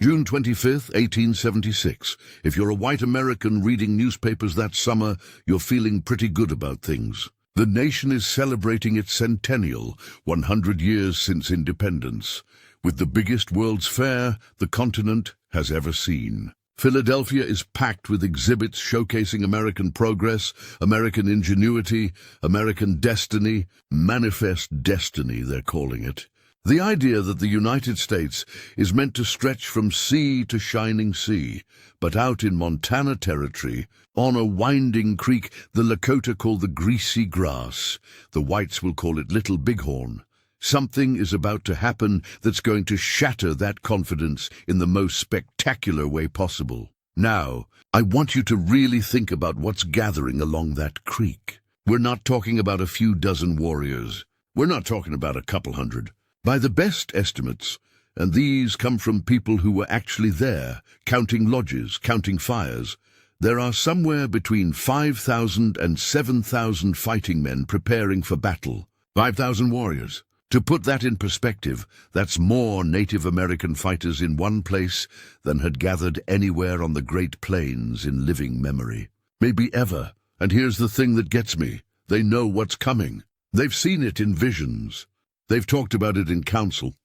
June 25th, 1876. If you're a white American reading newspapers that summer, you're feeling pretty good about things. The nation is celebrating its centennial, 100 years since independence, with the biggest World's Fair the continent has ever seen. Philadelphia is packed with exhibits showcasing American progress, American ingenuity, American destiny, manifest destiny, they're calling it. The idea that the United States is meant to stretch from sea to shining sea, but out in Montana territory, on a winding creek the Lakota call the Greasy Grass, the whites will call it Little Bighorn. Something is about to happen that's going to shatter that confidence in the most spectacular way possible. Now, I want you to really think about what's gathering along that creek. We're not talking about a few dozen warriors. We're not talking about a couple hundred. By the best estimates, and these come from people who were actually there, counting lodges, counting fires, there are somewhere between 5,000 and 7,000 fighting men preparing for battle. 5,000 warriors. To put that in perspective, that's more Native American fighters in one place than had gathered anywhere on the Great Plains in living memory. Maybe ever. And here's the thing that gets me. They know what's coming. They've seen it in visions. They've talked about it in council.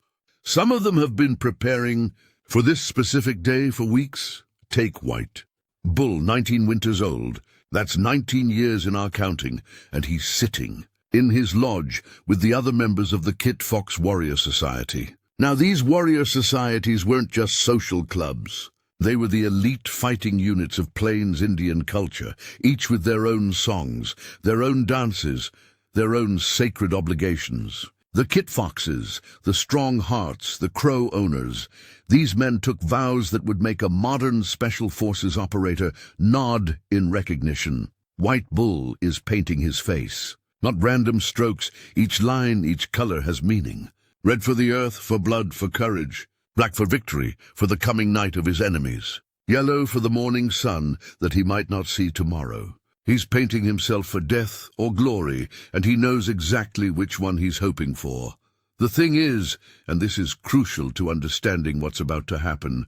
Some of them have been preparing for this specific day for weeks. Take White. Bull, 19 winters old. That's 19 years in our counting, and he's sitting in his lodge with the other members of the Kit Fox Warrior Society. Now, these warrior societies weren't just social clubs. They were the elite fighting units of Plains Indian culture, each with their own songs, their own dances, their own sacred obligations. The Kit Foxes, the Strong Hearts, the Crow owners, these men took vows that would make a modern Special Forces operator nod in recognition. White Bull is painting his face. Not random strokes, each line, each color has meaning. Red for the earth, for blood, for courage. Black for victory, for the coming night of his enemies. Yellow for the morning sun, that he might not see tomorrow. He's painting himself for death or glory, and he knows exactly which one he's hoping for. The thing is, and this is crucial to understanding what's about to happen,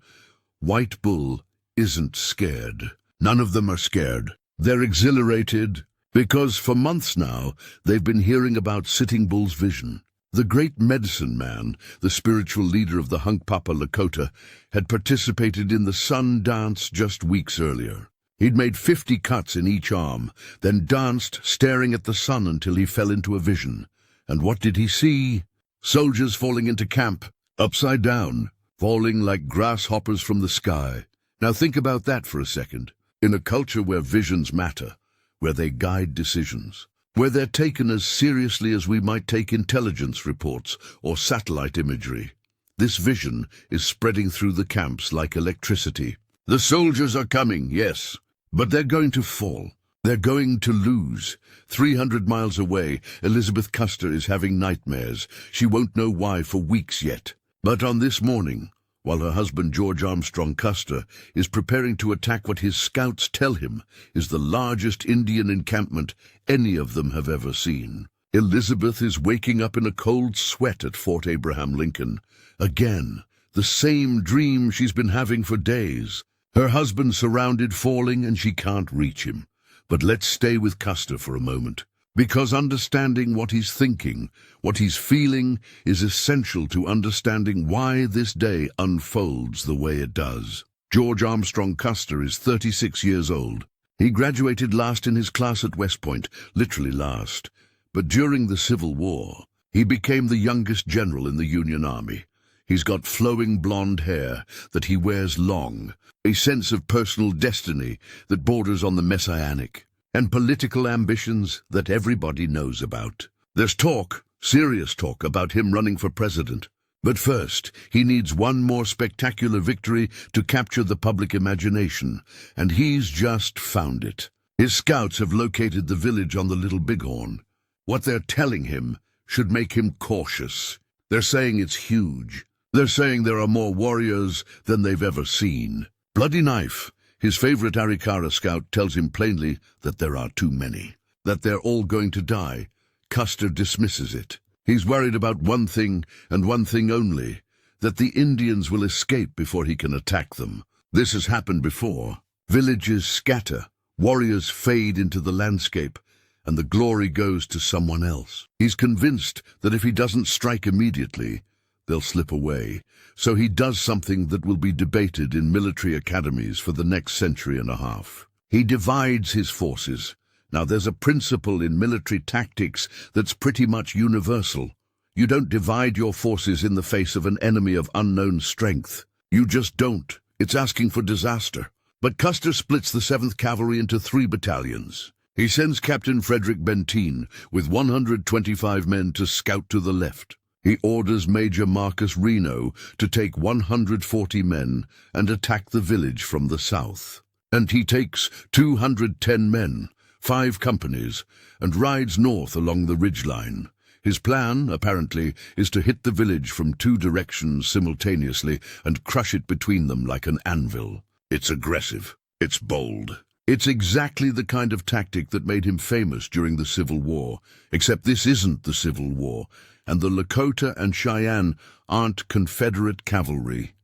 White Bull isn't scared. None of them are scared. They're exhilarated, because for months now they've been hearing about Sitting Bull's vision. The great medicine man, the spiritual leader of the Hunkpapa Lakota, had participated in the sun dance just weeks earlier. He'd made 50 cuts in each arm, then danced, staring at the sun until he fell into a vision. And what did he see? Soldiers falling into camp, upside down, falling like grasshoppers from the sky. Now think about that for a second. In a culture where visions matter, where they guide decisions, where they're taken as seriously as we might take intelligence reports or satellite imagery, this vision is spreading through the camps like electricity. The soldiers are coming, yes. But they're going to fall. They're going to lose. 300 miles away, Elizabeth Custer is having nightmares. She won't know why for weeks yet. But on this morning, while her husband George Armstrong Custer is preparing to attack what his scouts tell him is the largest Indian encampment any of them have ever seen, Elizabeth is waking up in a cold sweat at Fort Abraham Lincoln. Again, the same dream she's been having for days. Her husband surrounded, falling, and she can't reach him. But let's stay with Custer for a moment, because understanding what he's thinking, what he's feeling, is essential to understanding why this day unfolds the way it does. George Armstrong Custer is 36 years old. He graduated last in his class at West Point, literally last. But during the Civil War, he became the youngest general in the Union Army. He's got flowing blonde hair that he wears long, a sense of personal destiny that borders on the messianic, and political ambitions that everybody knows about. There's talk, serious talk, about him running for president. But first, he needs one more spectacular victory to capture the public imagination, and he's just found it. His scouts have located the village on the Little Bighorn. What they're telling him should make him cautious. They're saying it's huge. They're saying there are more warriors than they've ever seen. Bloody Knife, his favorite Arikara scout, tells him plainly that there are too many, that they're all going to die. Custer dismisses it. He's worried about one thing and one thing only, that the Indians will escape before he can attack them. This has happened before. Villages scatter, warriors fade into the landscape, and the glory goes to someone else. He's convinced that if he doesn't strike immediately, they'll slip away. So he does something that will be debated in military academies for the next century and a half. He divides his forces. Now, there's a principle in military tactics that's pretty much universal. You don't divide your forces in the face of an enemy of unknown strength. You just don't. It's asking for disaster. But Custer splits the 7th Cavalry into 3 battalions. He sends Captain Frederick Benteen with 125 men to scout to the left. He orders Major Marcus Reno to take 140 men and attack the village from the south. And he takes 210 men, 5 companies, and rides north along the ridgeline. His plan, apparently, is to hit the village from 2 directions simultaneously and crush it between them like an anvil. It's aggressive. It's bold. It's exactly the kind of tactic that made him famous during the Civil War, except this isn't the Civil War, and the Lakota and Cheyenne aren't Confederate cavalry.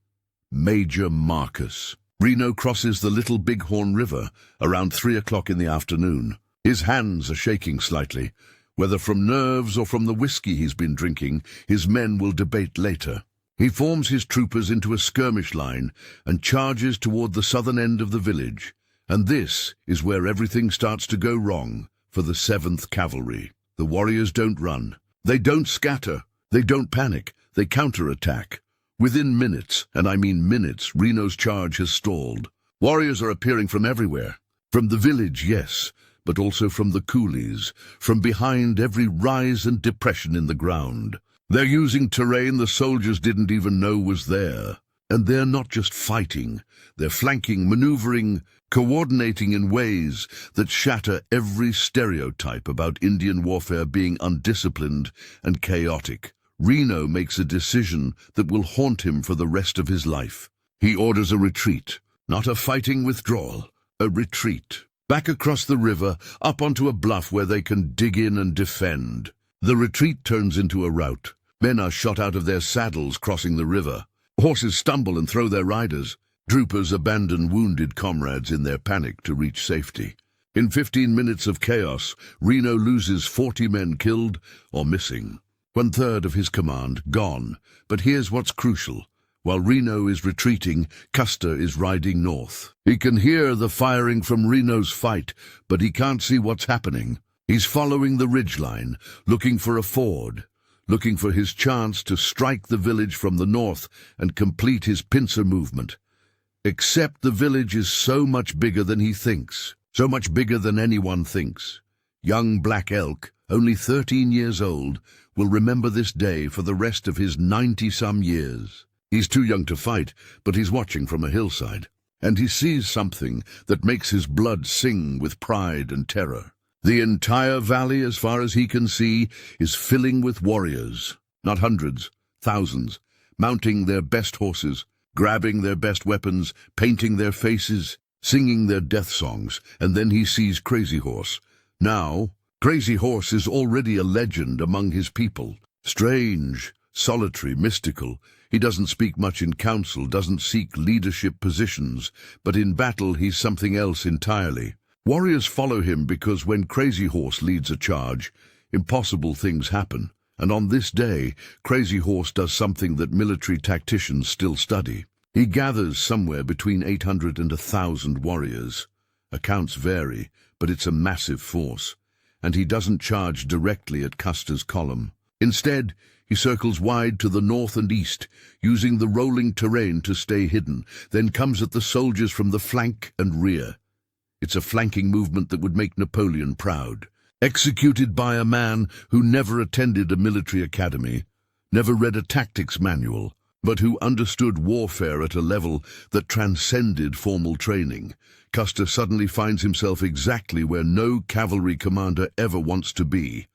Major Marcus. Reno crosses the Little Bighorn River around 3 o'clock in the afternoon. His hands are shaking slightly. Whether from nerves or from the whiskey he's been drinking, his men will debate later. He forms his troopers into a skirmish line and charges toward the southern end of the village. And this is where everything starts to go wrong for the 7th Cavalry. The warriors don't run. They don't scatter. They don't panic. They counterattack. Within minutes, and I mean minutes, Reno's charge has stalled. Warriors are appearing from everywhere. From the village, yes, but also from the coulees, from behind every rise and depression in the ground. They're using terrain the soldiers didn't even know was there. And they're not just fighting. They're flanking, maneuvering, coordinating in ways that shatter every stereotype about Indian warfare being undisciplined and chaotic. Reno makes a decision that will haunt him for the rest of his life. He orders a retreat, not a fighting withdrawal, a retreat. Back across the river, up onto a bluff where they can dig in and defend. The retreat turns into a rout. Men are shot out of their saddles crossing the river. Horses stumble and throw their riders. Troopers abandon wounded comrades in their panic to reach safety. In 15 minutes of chaos, Reno loses 40 men killed or missing. 1/3 of his command gone. But here's what's crucial. While Reno is retreating, Custer is riding north. He can hear the firing from Reno's fight, but he can't see what's happening. He's following the ridgeline, looking for a ford, looking for his chance to strike the village from the north and complete his pincer movement. Except the village is so much bigger than he thinks, so much bigger than anyone thinks. Young Black Elk, only 13 years old, will remember this day for the rest of his 90-some years. He's too young to fight, but he's watching from a hillside, and he sees something that makes his blood sing with pride and terror. The entire valley, as far as he can see, is filling with warriors, not hundreds, thousands, mounting their best horses, grabbing their best weapons, painting their faces, singing their death songs, and then he sees Crazy Horse. Now, Crazy Horse is already a legend among his people. Strange, solitary, mystical. He doesn't speak much in council, doesn't seek leadership positions, but in battle he's something else entirely. Warriors follow him because when Crazy Horse leads a charge, impossible things happen. And on this day, Crazy Horse does something that military tacticians still study. He gathers somewhere between 800 and 1,000 warriors. Accounts vary, but it's a massive force. And he doesn't charge directly at Custer's column. Instead, he circles wide to the north and east, using the rolling terrain to stay hidden, then comes at the soldiers from the flank and rear. It's a flanking movement that would make Napoleon proud. Executed by a man who never attended a military academy, never read a tactics manual, but who understood warfare at a level that transcended formal training. Custer suddenly finds himself exactly where no cavalry commander ever wants to be.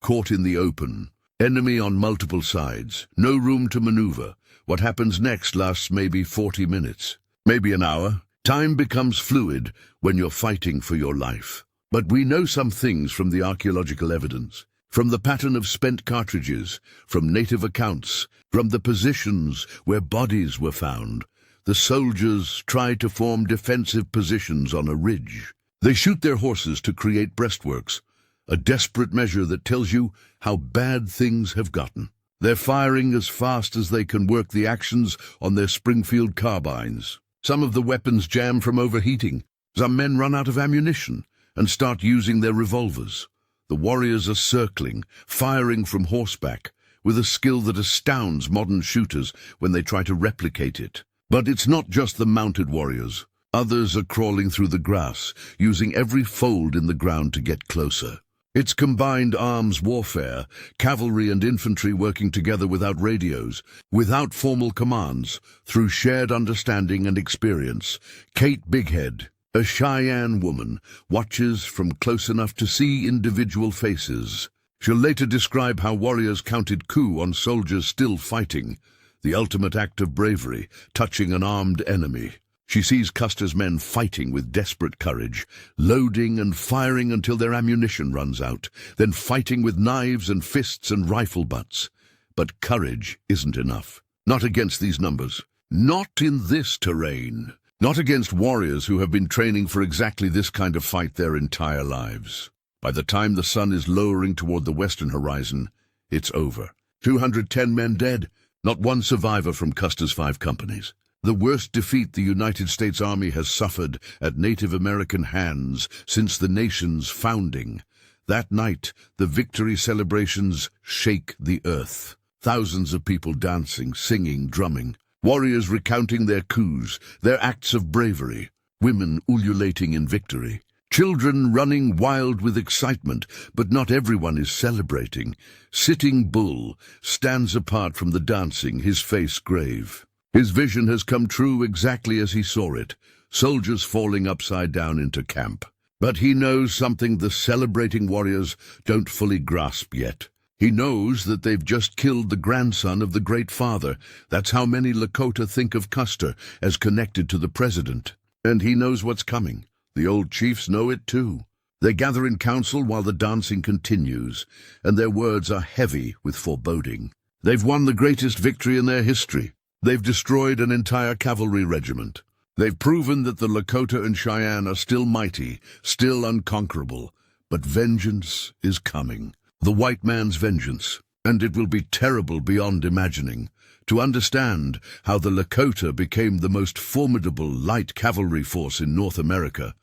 Caught in the open. Enemy on multiple sides. No room to maneuver. What happens next lasts maybe 40 minutes. Maybe an hour. Time becomes fluid when you're fighting for your life. But we know some things from the archaeological evidence. From the pattern of spent cartridges, from native accounts, from the positions where bodies were found, the soldiers try to form defensive positions on a ridge. They shoot their horses to create breastworks, a desperate measure that tells you how bad things have gotten. They're firing as fast as they can work the actions on their Springfield carbines. Some of the weapons jam from overheating. Some men run out of ammunition and start using their revolvers. The warriors are circling, firing from horseback, with a skill that astounds modern shooters when they try to replicate it. But it's not just the mounted warriors. Others are crawling through the grass, using every fold in the ground to get closer. It's combined arms warfare, cavalry and infantry working together without radios, without formal commands, through shared understanding and experience. Kate Bighead, a Cheyenne woman, watches from close enough to see individual faces. She'll later describe how warriors counted coup on soldiers still fighting, the ultimate act of bravery, touching an armed enemy. She sees Custer's men fighting with desperate courage, loading and firing until their ammunition runs out, then fighting with knives and fists and rifle butts. But courage isn't enough. Not against these numbers. Not in this terrain. Not against warriors who have been training for exactly this kind of fight their entire lives. By the time the sun is lowering toward the western horizon, it's over. 210 men dead, not one survivor from Custer's 5 companies. The worst defeat the United States Army has suffered at Native American hands since the nation's founding. That night, the victory celebrations shake the earth. Thousands of people dancing, singing, drumming. Warriors recounting their coups, their acts of bravery. Women ululating in victory. Children running wild with excitement, but not everyone is celebrating. Sitting Bull stands apart from the dancing, his face grave. His vision has come true exactly as he saw it, soldiers falling upside down into camp. But he knows something the celebrating warriors don't fully grasp yet. He knows that they've just killed the grandson of the Great Father. That's how many Lakota think of Custer, as connected to the president. And he knows what's coming. The old chiefs know it too. They gather in council while the dancing continues, and their words are heavy with foreboding. They've won the greatest victory in their history. They've destroyed an entire cavalry regiment. They've proven that the Lakota and Cheyenne are still mighty, still unconquerable. But vengeance is coming. The white man's vengeance. And it will be terrible beyond imagining. To understand how the Lakota became the most formidable light cavalry force in North America,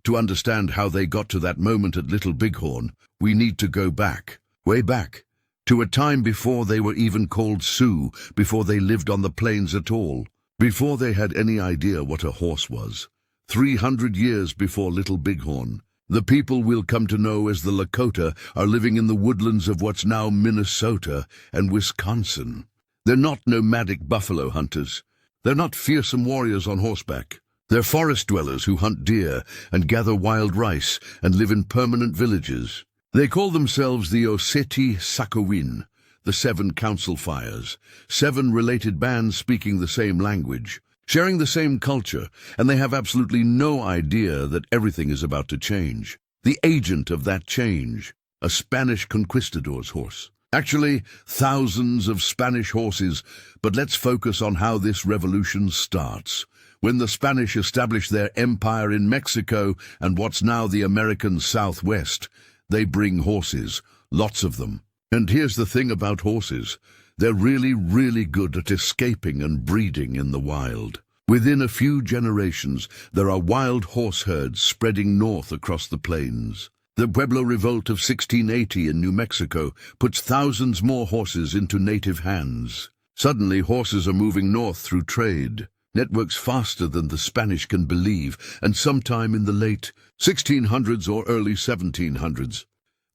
to understand how they got to that moment at Little Bighorn, we need to go back, way back, to a time before they were even called Sioux, before they lived on the plains at all, before they had any idea what a horse was. 300 years before Little Bighorn, the people we'll come to know as the Lakota are living in the woodlands of what's now Minnesota and Wisconsin. They're not nomadic buffalo hunters. They're not fearsome warriors on horseback. They're forest dwellers who hunt deer and gather wild rice and live in permanent villages. They call themselves the Oseti Sakowin, the 7 council fires, 7 related bands speaking the same language, sharing the same culture, and they have absolutely no idea that everything is about to change. The agent of that change, a Spanish conquistador's horse. Actually, thousands of Spanish horses, but let's focus on how this revolution starts. When the Spanish established their empire in Mexico and what's now the American Southwest, they bring horses, lots of them. And here's the thing about horses. They're really, really good at escaping and breeding in the wild. Within a few generations, there are wild horse herds spreading north across the plains. The Pueblo Revolt of 1680 in New Mexico puts thousands more horses into native hands. Suddenly, horses are moving north through trade. Networks faster than the Spanish can believe, and sometime in the late 1600s or early 1700s.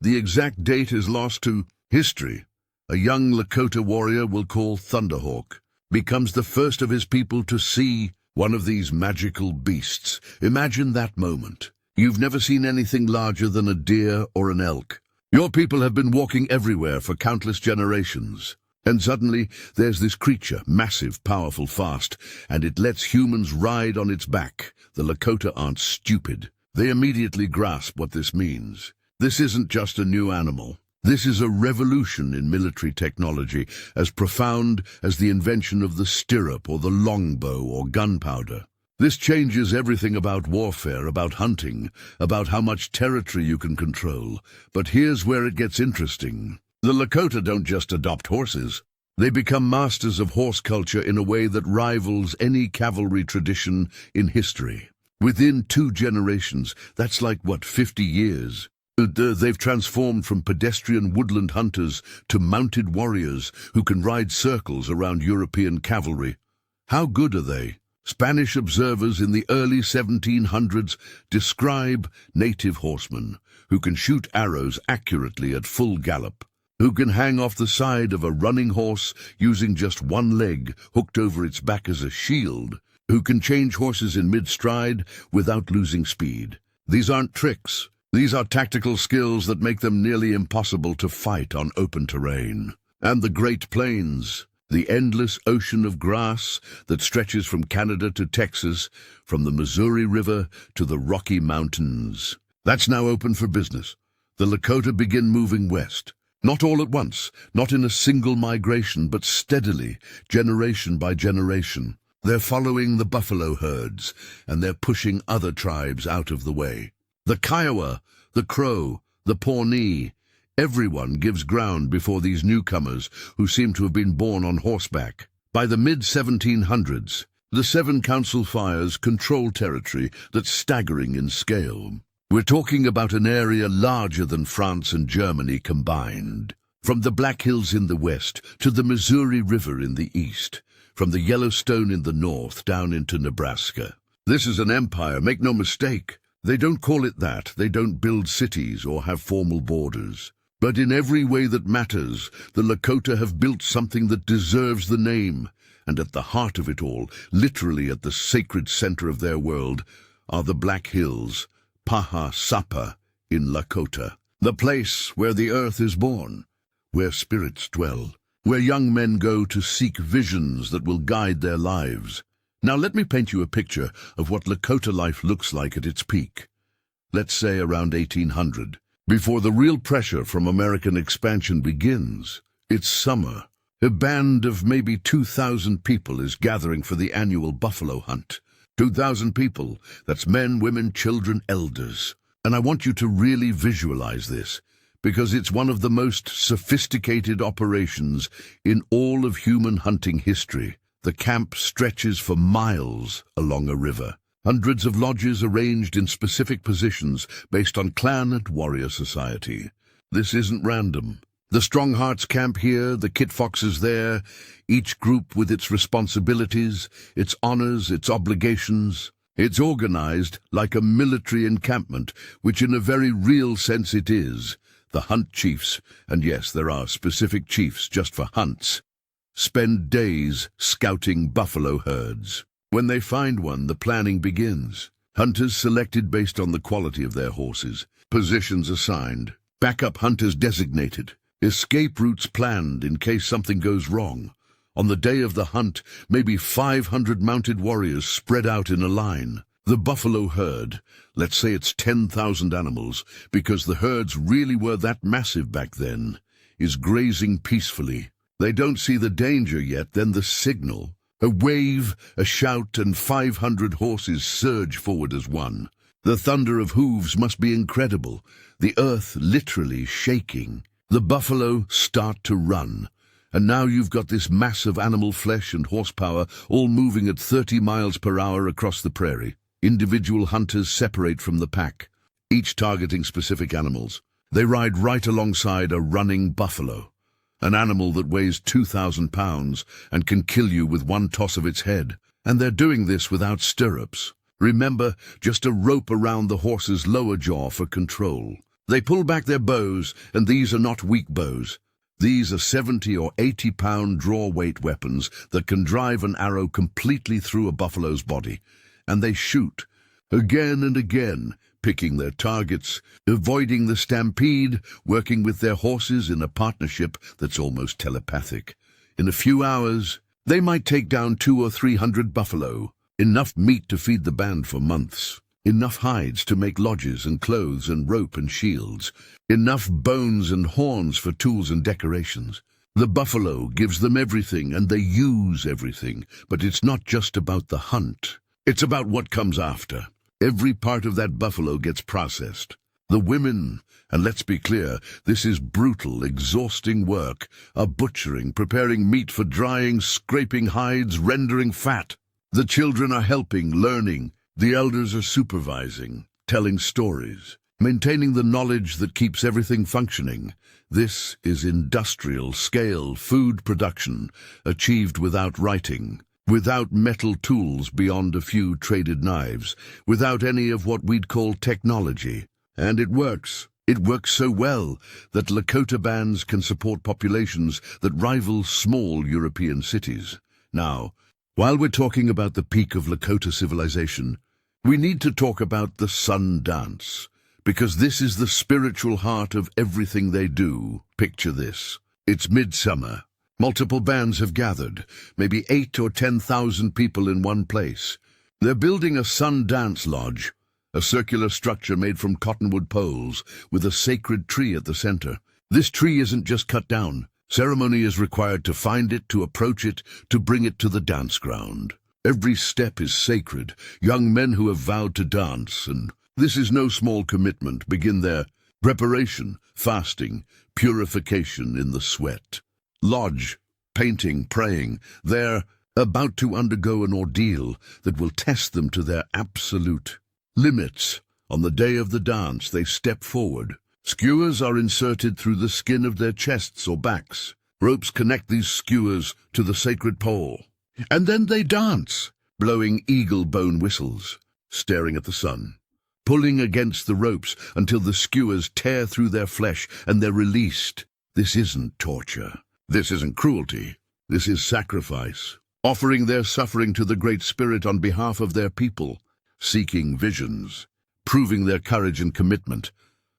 The exact date is lost to history. A young Lakota warrior we'll call Thunderhawk becomes the first of his people to see one of these magical beasts. Imagine that moment. You've never seen anything larger than a deer or an elk. Your people have been walking everywhere for countless generations. And suddenly, there's this creature, massive, powerful, fast, and it lets humans ride on its back. The Lakota aren't stupid. They immediately grasp what this means. This isn't just a new animal. This is a revolution in military technology, as profound as the invention of the stirrup or the longbow or gunpowder. This changes everything about warfare, about hunting, about how much territory you can control. But here's where it gets interesting. The Lakota don't just adopt horses. They become masters of horse culture in a way that rivals any cavalry tradition in history. Within 2 generations, that's like, 50 years? They've transformed from pedestrian woodland hunters to mounted warriors who can ride circles around European cavalry. How good are they? Spanish observers in the early 1700s describe native horsemen who can shoot arrows accurately at full gallop, who can hang off the side of a running horse using just one leg hooked over its back as a shield, who can change horses in mid-stride without losing speed. These aren't tricks. These are tactical skills that make them nearly impossible to fight on open terrain. And the Great Plains, the endless ocean of grass that stretches from Canada to Texas, from the Missouri River to the Rocky Mountains. That's now open for business. The Lakota begin moving west. Not all at once, not in a single migration, but steadily, generation by generation. They're following the buffalo herds, and they're pushing other tribes out of the way. The Kiowa, the Crow, the Pawnee, everyone gives ground before these newcomers who seem to have been born on horseback. By the mid-1700s, the 7 council fires control territory that's staggering in scale. We're talking about an area larger than France and Germany combined. From the Black Hills in the west to the Missouri River in the east, from the Yellowstone in the north down into Nebraska. This is an empire, make no mistake. They don't call it that, they don't build cities or have formal borders. But in every way that matters, the Lakota have built something that deserves the name. And at the heart of it all, literally at the sacred center of their world, are the Black Hills, Paha Sapa in Lakota. The place where the earth is born, where spirits dwell, where young men go to seek visions that will guide their lives. Now let me paint you a picture of what Lakota life looks like at its peak. Let's say around 1800, before the real pressure from American expansion begins. It's summer. A band of maybe 2,000 people is gathering for the annual buffalo hunt. 2,000 people, that's men, women, children, elders. And I want you to really visualize this, because it's one of the most sophisticated operations in all of human hunting history. The camp stretches for miles along a river. Hundreds of lodges arranged in specific positions based on clan and warrior society. This isn't random. The Strong Hearts camp here, the Kit Foxes there, each group with its responsibilities, its honors, its obligations. It's organized like a military encampment, which in a very real sense it is. The hunt chiefs, and yes, there are specific chiefs just for hunts, spend days scouting buffalo herds. When they find one, the planning begins. Hunters selected based on the quality of their horses, positions assigned, backup hunters designated, escape routes planned in case something goes wrong. On the day of the hunt, maybe 500 mounted warriors spread out in a line. The buffalo herd, let's say it's 10,000 animals, because the herds really were that massive back then, is grazing peacefully. They don't see the danger yet, then the signal. A wave, a shout, and 500 horses surge forward as one. The thunder of hooves must be incredible, the earth literally shaking. The buffalo start to run, and now you've got this mass of animal flesh and horsepower all moving at 30 miles per hour across the prairie. Individual hunters separate from the pack, each targeting specific animals. They ride right alongside a running buffalo, an animal that weighs 2,000 pounds and can kill you with one toss of its head. And they're doing this without stirrups. Remember, just a rope around the horse's lower jaw for control. They pull back their bows, and these are not weak bows. These are 70 or 80-pound draw-weight weapons that can drive an arrow completely through a buffalo's body. And they shoot, again and again, picking their targets, avoiding the stampede, working with their horses in a partnership that's almost telepathic. In a few hours, they might take down 200 or 300 buffalo, enough meat to feed the band for months. enough hides to make lodges and clothes and rope and shields, enough bones and horns for tools and decorations. The buffalo gives them everything, and they use everything. But it's not just about the hunt. It's about what comes after. Every part of that buffalo gets processed. The women, and let's be clear, this is brutal, exhausting work, are butchering, preparing meat for drying, scraping hides, rendering fat. The children are helping, learning. The elders are supervising, telling stories, maintaining the knowledge that keeps everything functioning. This is industrial-scale food production, achieved without writing, without metal tools beyond a few traded knives, without any of what we'd call technology. And it works. It works so well that Lakota bands can support populations that rival small European cities. Now, while we're talking about the peak of Lakota civilization, we need to talk about the sun dance, because this is the spiritual heart of everything they do. Picture this. It's midsummer. Multiple bands have gathered, maybe 8 or 10,000 people in one place. They're building a sun dance lodge, a circular structure made from cottonwood poles with a sacred tree at the center. This tree isn't just cut down. Ceremony is required to find it, to approach it, to bring it to the dance ground. Every step is sacred. Young men who have vowed to dance, and this is no small commitment, begin their preparation, fasting, purification in the sweat. Lodge, painting, praying. They're about to undergo an ordeal that will test them to their absolute limits. On the day of the dance, they step forward. Skewers are inserted through the skin of their chests or backs. Ropes connect these skewers to the sacred pole. And then they dance, blowing eagle bone whistles, staring at the sun, pulling against the ropes until the skewers tear through their flesh and they're released. This isn't torture. This isn't cruelty. This is sacrifice, offering their suffering to the Great Spirit on behalf of their people, seeking visions, proving their courage and commitment.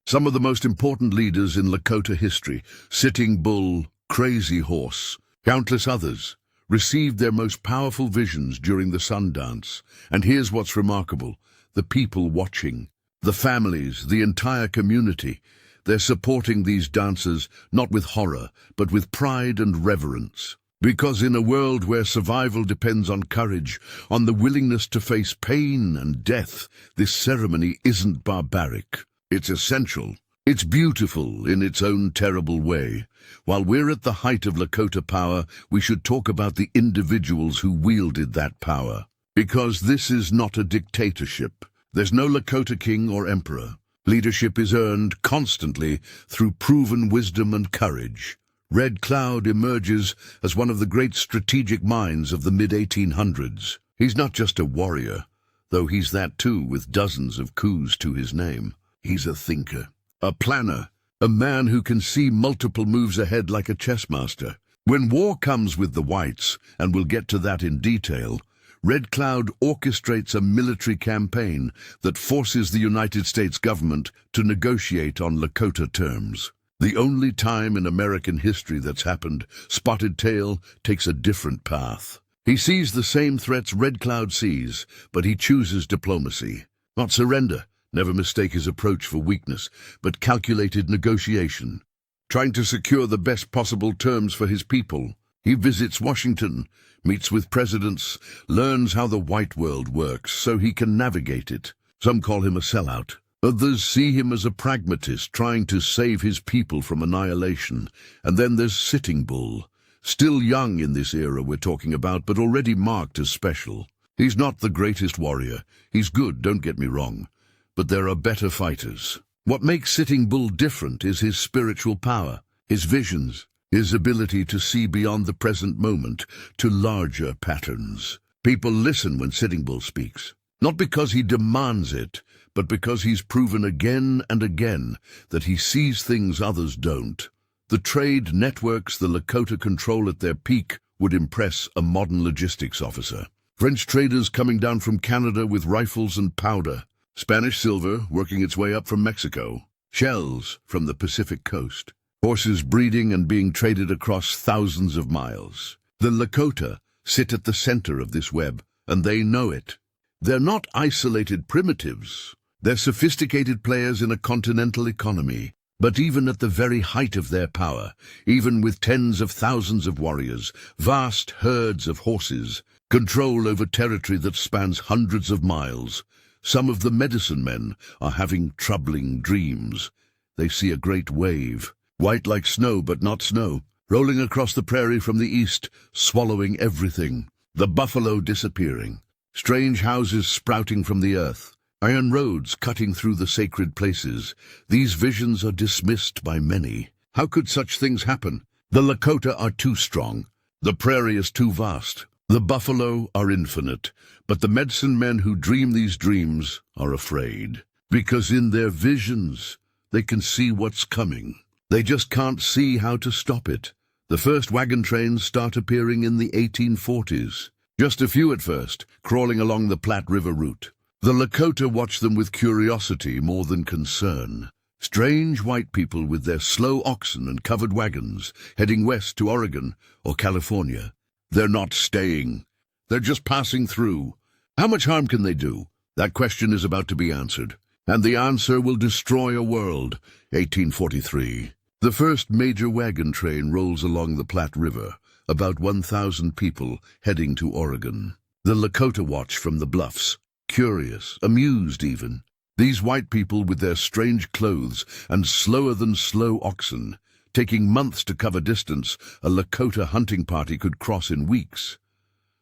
Some of the most important leaders in Lakota history, Sitting Bull, Crazy Horse, countless others, received their most powerful visions during the sun dance. And here's what's remarkable. The people watching, the families, the entire community, they're supporting these dancers not with horror, but with pride and reverence. Because in a world where survival depends on courage, on the willingness to face pain and death, this ceremony isn't barbaric. It's essential. It's beautiful in its own terrible way. While we're at the height of Lakota power, we should talk about the individuals who wielded that power. Because this is not a dictatorship. There's no Lakota king or emperor. Leadership is earned constantly through proven wisdom and courage. Red Cloud emerges as one of the great strategic minds of the mid-1800s. He's not just a warrior, though he's that too with dozens of coups to his name. He's a thinker, a planner, a man who can see multiple moves ahead like a chess master. When war comes with the whites, and we'll get to that in detail, Red Cloud orchestrates a military campaign that forces the United States government to negotiate on Lakota terms. The only time in American history that's happened, Spotted Tail takes a different path. He sees the same threats Red Cloud sees, but he chooses diplomacy. Not surrender, never mistake his approach for weakness, but calculated negotiation. Trying to secure the best possible terms for his people. He visits Washington, meets with presidents, learns how the white world works so he can navigate it. Some call him a sellout. Others see him as a pragmatist trying to save his people from annihilation. And then there's Sitting Bull, still young in this era we're talking about, but already marked as special. He's not the greatest warrior. He's good, don't get me wrong. But there are better fighters. What makes Sitting Bull different is his spiritual power, his visions, his ability to see beyond the present moment to larger patterns. People listen when Sitting Bull speaks, not because he demands it, but because he's proven again and again that he sees things others don't. The trade networks the Lakota control at their peak would impress a modern logistics officer. French traders coming down from Canada with rifles and powder. Spanish silver working its way up from Mexico. Shells from the Pacific coast. Horses breeding and being traded across thousands of miles. The Lakota sit at the center of this web, and they know it. They're not isolated primitives. They're sophisticated players in a continental economy. But even at the very height of their power, even with tens of thousands of warriors, vast herds of horses, control over territory that spans hundreds of miles, some of the medicine men are having troubling dreams. They see a great wave, white like snow but not snow, rolling across the prairie from the east, swallowing everything. The buffalo disappearing, strange houses sprouting from the earth, iron roads cutting through the sacred places. These visions are dismissed by many. How could such things happen? The Lakota are too strong. The prairie is too vast. The buffalo are infinite. But the medicine men who dream these dreams are afraid. Because in their visions, they can see what's coming. They just can't see how to stop it. The first wagon trains start appearing in the 1840s. Just a few at first, crawling along the Platte River route. The Lakota watch them with curiosity more than concern. Strange white people with their slow oxen and covered wagons, heading west to Oregon or California. They're not staying. They're just passing through. How much harm can they do? That question is about to be answered. And the answer will destroy a world. 1843. The first major wagon train rolls along the Platte River, about 1,000 people heading to Oregon. The Lakota watch from the bluffs. Curious, amused even. These white people with their strange clothes and slower-than-slow oxen, taking months to cover distance a Lakota hunting party could cross in weeks.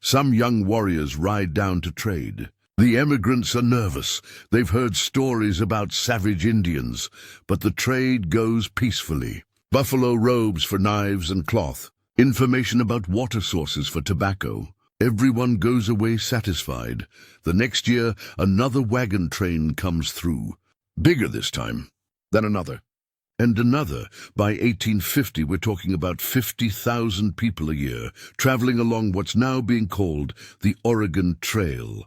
Some young warriors ride down to trade. The emigrants are nervous. They've heard stories about savage Indians, but the trade goes peacefully. Buffalo robes for knives and cloth, information about water sources for tobacco. Everyone goes away satisfied. The next year, another wagon train comes through. Bigger this time. Then another. And another. By 1850, we're talking about 50,000 people a year, traveling along what's now being called the Oregon Trail.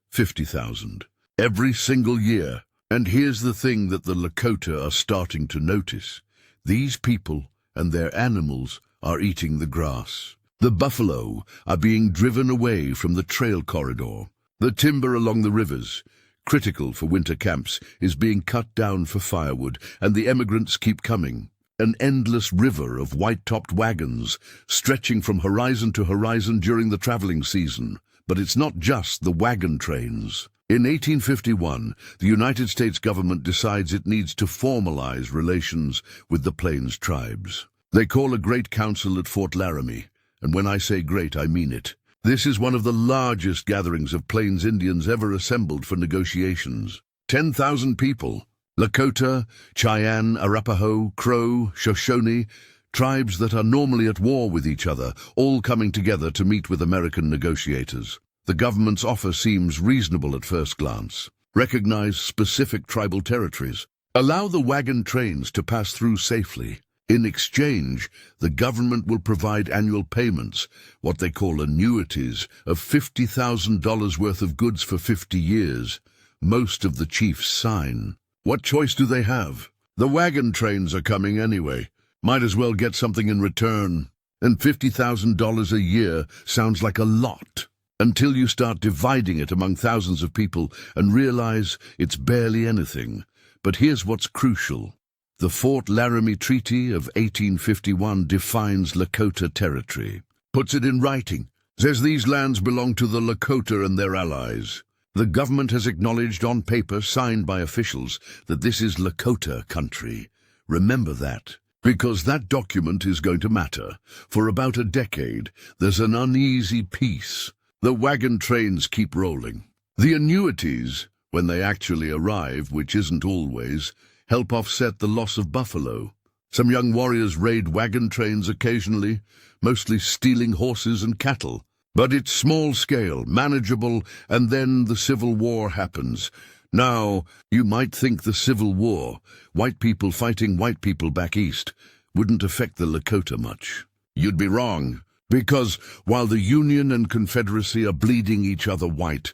50,000. Every single year. And here's the thing that the Lakota are starting to notice. These people and their animals are eating the grass. The buffalo are being driven away from the trail corridor. The timber along the rivers, critical for winter camps, is being cut down for firewood, and the emigrants keep coming. An endless river of white-topped wagons, stretching from horizon to horizon during the traveling season. But it's not just the wagon trains. In 1851, the United States government decides it needs to formalize relations with the Plains tribes. They call a great council at Fort Laramie. And when I say great, I mean it. This is one of the largest gatherings of Plains Indians ever assembled for negotiations. 10,000 people. Lakota, Cheyenne, Arapaho, Crow, Shoshone, tribes that are normally at war with each other, all coming together to meet with American negotiators. The government's offer seems reasonable at first glance. Recognize specific tribal territories. Allow the wagon trains to pass through safely. In exchange, the government will provide annual payments, what they call annuities, of $50,000 worth of goods for 50 years. Most of the chiefs sign. What choice do they have? The wagon trains are coming anyway. Might as well get something in return. And $50,000 a year sounds like a lot, until you start dividing it among thousands of people and realize it's barely anything. But here's what's crucial. The Fort Laramie Treaty of 1851 defines Lakota territory, puts it in writing, says these lands belong to the Lakota and their allies. The government has acknowledged on paper, signed by officials, that this is Lakota country. Remember that, because that document is going to matter. For about a decade, there's an uneasy peace. The wagon trains keep rolling. The annuities, when they actually arrive, which isn't always, help offset the loss of buffalo. Some young warriors raid wagon trains occasionally, mostly stealing horses and cattle. But it's small scale, manageable, and then the Civil War happens. Now, you might think the Civil War, white people fighting white people back east, wouldn't affect the Lakota much. You'd be wrong, because while the Union and Confederacy are bleeding each other white,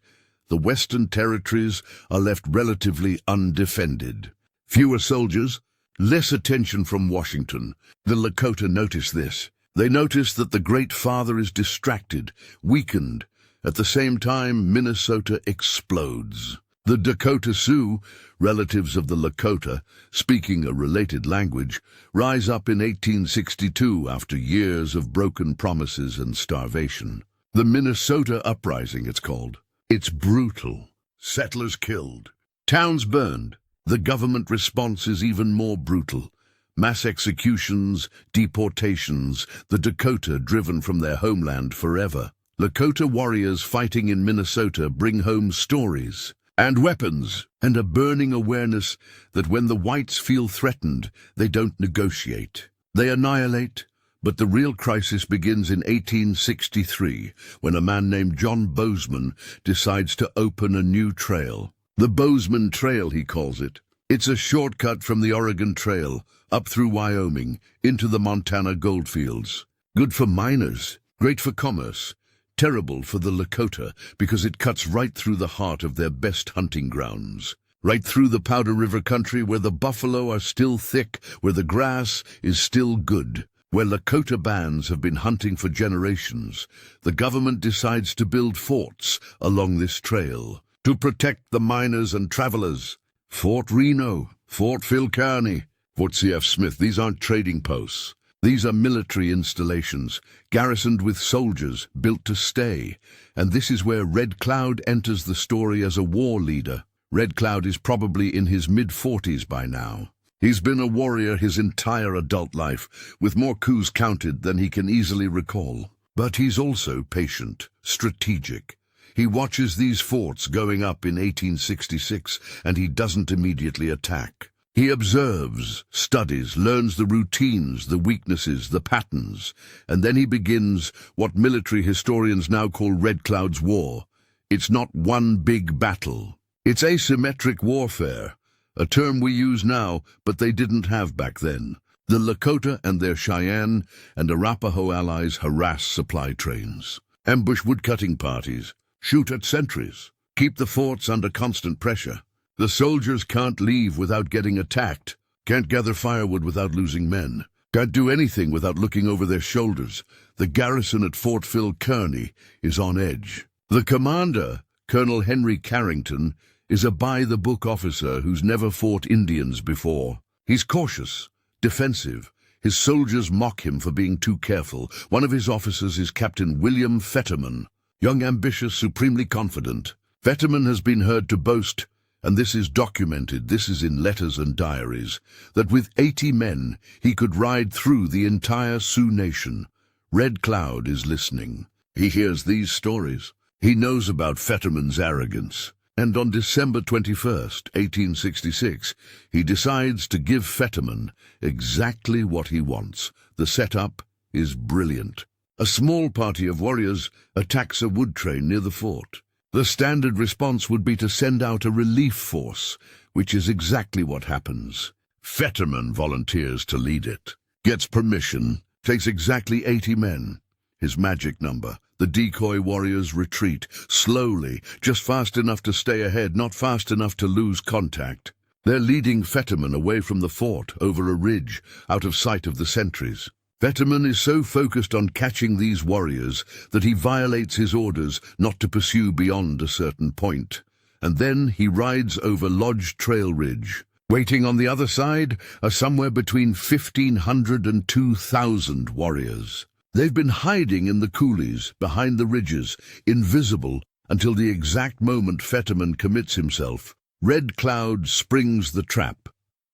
the Western territories are left relatively undefended. Fewer soldiers, less attention from Washington. The Lakota notice this. They notice that the Great Father is distracted, weakened, At the same time, Minnesota explodes. The Dakota Sioux, relatives of the Lakota, speaking a related language, rise up in 1862 after years of broken promises and starvation. The Minnesota Uprising, it's called. It's brutal. Settlers killed. Towns burned. The government response is even more brutal. Mass executions, deportations, the Dakota driven from their homeland forever. Lakota warriors fighting in Minnesota bring home stories and weapons and a burning awareness that when the whites feel threatened, they don't negotiate. They annihilate, but the real crisis begins in 1863 when a man named John Bozeman decides to open a new trail. The Bozeman Trail, he calls it. It's a shortcut from the Oregon Trail, up through Wyoming, into the Montana goldfields. Good for miners, great for commerce, terrible for the Lakota because it cuts right through the heart of their best hunting grounds. Right through the Powder River country where the buffalo are still thick, where the grass is still good, where Lakota bands have been hunting for generations. The government decides to build forts along this trail to protect the miners and travelers. Fort Reno, Fort Phil Kearny, Fort C.F. Smith, these aren't trading posts. These are military installations, garrisoned with soldiers, built to stay. And this is where Red Cloud enters the story as a war leader. Red Cloud is probably in his mid-40s by now. He's been a warrior his entire adult life, with more coups counted than he can easily recall. But he's also patient, strategic. He watches these forts going up in 1866, and he doesn't immediately attack. He observes, studies, learns the routines, the weaknesses, the patterns, and then he begins what military historians now call Red Cloud's War. It's not one big battle. It's asymmetric warfare, a term we use now, but they didn't have back then. The Lakota and their Cheyenne and Arapaho allies harass supply trains, ambush woodcutting parties, shoot at sentries, keep the forts under constant pressure. The soldiers can't leave without getting attacked, can't gather firewood without losing men, can't do anything without looking over their shoulders. The garrison at Fort Phil Kearny is on edge. The commander, Colonel Henry Carrington, is a by-the-book officer who's never fought Indians before. He's cautious, defensive. His soldiers mock him for being too careful. One of his officers is Captain William Fetterman, young, ambitious, supremely confident. Fetterman has been heard to boast, and this is documented, this is in letters and diaries, that with 80 men he could ride through the entire Sioux nation. Red Cloud is listening. He hears these stories. He knows about Fetterman's arrogance. And on December 21st, 1866, he decides to give Fetterman exactly what he wants. The setup is brilliant. A small party of warriors attacks a wood train near the fort. The standard response would be to send out a relief force, which is exactly what happens. Fetterman volunteers to lead it, gets permission, takes exactly 80 men. His magic number. The decoy warriors retreat, slowly, just fast enough to stay ahead, not fast enough to lose contact. They're leading Fetterman away from the fort, over a ridge, out of sight of the sentries. Fetterman is so focused on catching these warriors that he violates his orders not to pursue beyond a certain point. And then he rides over Lodge Trail Ridge. Waiting on the other side are somewhere between 1,500 and 2,000 warriors. They've been hiding in the coulees, behind the ridges, invisible, until the exact moment Fetterman commits himself. Red Cloud springs the trap.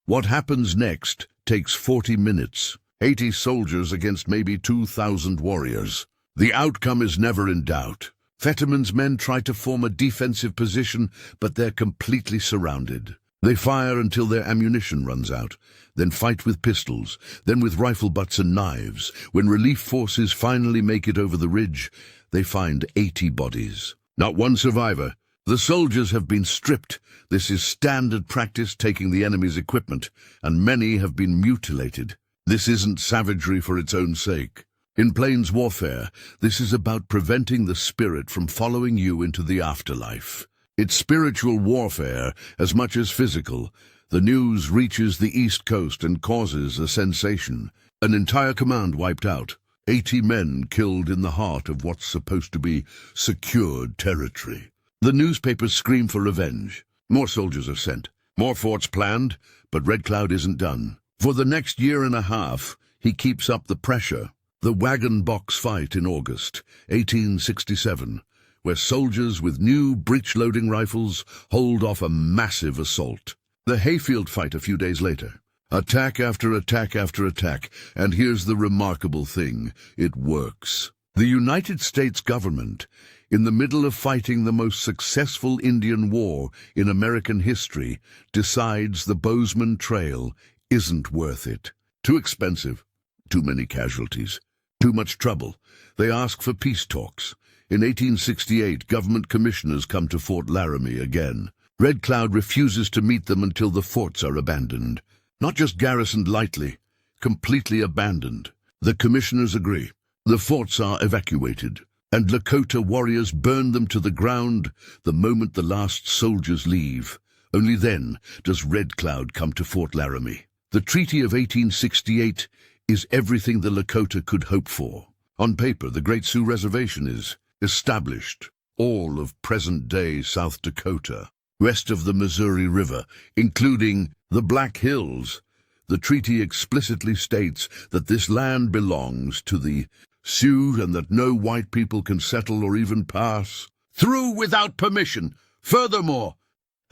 What happens next takes 40 minutes. 80 soldiers against maybe 2,000 warriors. The outcome is never in doubt. Fetterman's men try to form a defensive position, but they're completely surrounded. They fire until their ammunition runs out, then fight with pistols, then with rifle butts and knives. When relief forces finally make it over the ridge, they find 80 bodies. Not one survivor. The soldiers have been stripped. This is standard practice, taking the enemy's equipment, and many have been mutilated. This isn't savagery for its own sake. In Plains warfare, this is about preventing the spirit from following you into the afterlife. It's spiritual warfare as much as physical. The news reaches the East Coast and causes a sensation. An entire command wiped out. 80 men killed in the heart of what's supposed to be secured territory. The newspapers scream for revenge. More soldiers are sent, more forts planned, but Red Cloud isn't done. For the next year and a half, he keeps up the pressure. The wagon box fight in August 1867, where soldiers with new breech-loading rifles hold off a massive assault. The hayfield fight a few days later. Attack after attack after attack, and here's the remarkable thing: it works. The United States government, in the middle of fighting the most successful Indian war in American history, decides the Bozeman Trail isn't worth it. Too expensive, too many casualties, too much trouble. They ask for peace talks. In 1868, government commissioners come to Fort Laramie again. Red Cloud refuses to meet them until the forts are abandoned. Not just garrisoned lightly, completely abandoned. The commissioners agree. The forts are evacuated, and Lakota warriors burn them to the ground the moment the last soldiers leave. Only then does Red Cloud come to Fort Laramie. The Treaty of 1868 is everything the Lakota could hope for. On paper, the Great Sioux Reservation is established, all of present-day South Dakota, west of the Missouri River, including the Black Hills. The treaty explicitly states that this land belongs to the Sioux and that no white people can settle or even pass through without permission. Furthermore,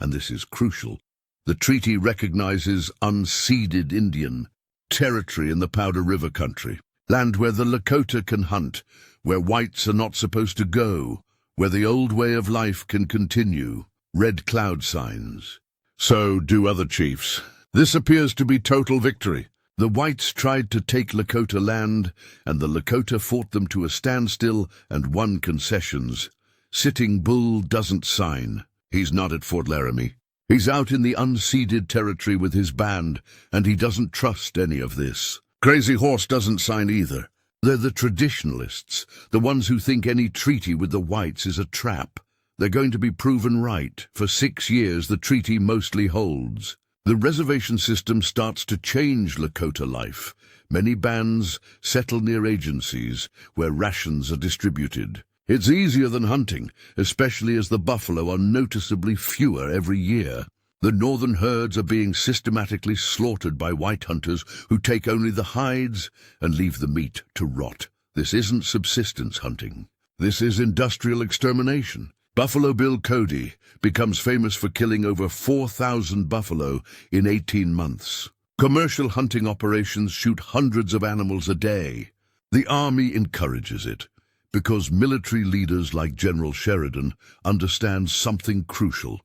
and this is crucial, the treaty recognizes unceded Indian territory in the Powder River country, land where the Lakota can hunt, where whites are not supposed to go, where the old way of life can continue. Red Cloud signs. So do other chiefs. This appears to be total victory. The whites tried to take Lakota land, and the Lakota fought them to a standstill and won concessions. Sitting Bull doesn't sign. He's not at Fort Laramie. He's out in the unceded territory with his band, and he doesn't trust any of this. Crazy Horse doesn't sign either. They're the traditionalists, the ones who think any treaty with the whites is a trap. They're going to be proven right. For 6 years, the treaty mostly holds. The reservation system starts to change Lakota life. Many bands settle near agencies where rations are distributed. It's easier than hunting, especially as the buffalo are noticeably fewer every year. The northern herds are being systematically slaughtered by white hunters who take only the hides and leave the meat to rot. This isn't subsistence hunting. This is industrial extermination. Buffalo Bill Cody becomes famous for killing over 4,000 buffalo in 18 months. Commercial hunting operations shoot hundreds of animals a day. The army encourages it because military leaders like General Sheridan understand something crucial.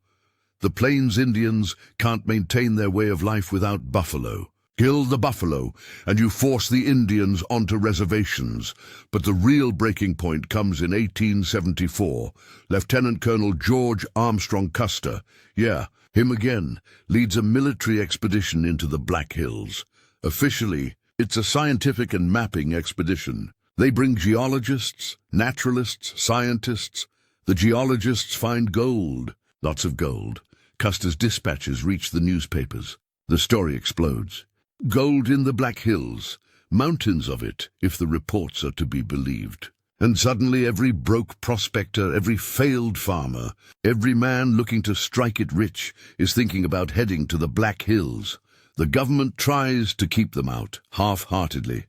The Plains Indians can't maintain their way of life without buffalo. Kill the buffalo, and you force the Indians onto reservations. But the real breaking point comes in 1874. Lieutenant Colonel George Armstrong Custer, him again, leads a military expedition into the Black Hills. Officially, it's a scientific and mapping expedition. They bring geologists, naturalists, scientists. The geologists find gold, lots of gold. Custer's dispatches reach the newspapers. The story explodes. Gold in the Black Hills, mountains of it, if the reports are to be believed. And suddenly every broke prospector, every failed farmer, every man looking to strike it rich is thinking about heading to the Black Hills. The government tries to keep them out, half-heartedly.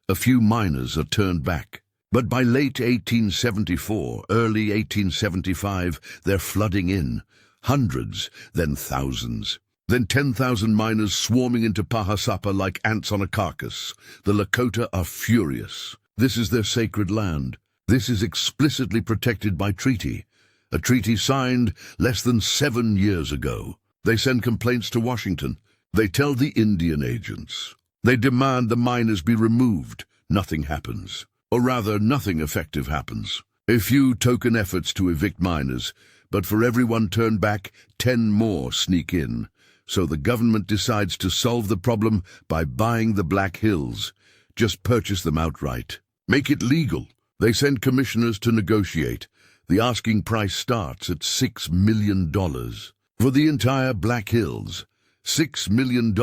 A few miners are turned back. But by late 1874, early 1875, they're flooding in. Hundreds, then thousands. Then 10,000 miners swarming into Pahasapa like ants on a carcass. The Lakota are furious. This is their sacred land. This is explicitly protected by treaty. A treaty signed less than 7 years ago. They send complaints to Washington. They tell the Indian agents. They demand the miners be removed. Nothing happens. Or rather, nothing effective happens. A few token efforts to evict miners, but for everyone turned back, 10 more sneak in. So the government decides to solve the problem by buying the Black Hills. Just purchase them outright. Make it legal. They send commissioners to negotiate. The asking price starts at $6 million. For the entire Black Hills, $6 million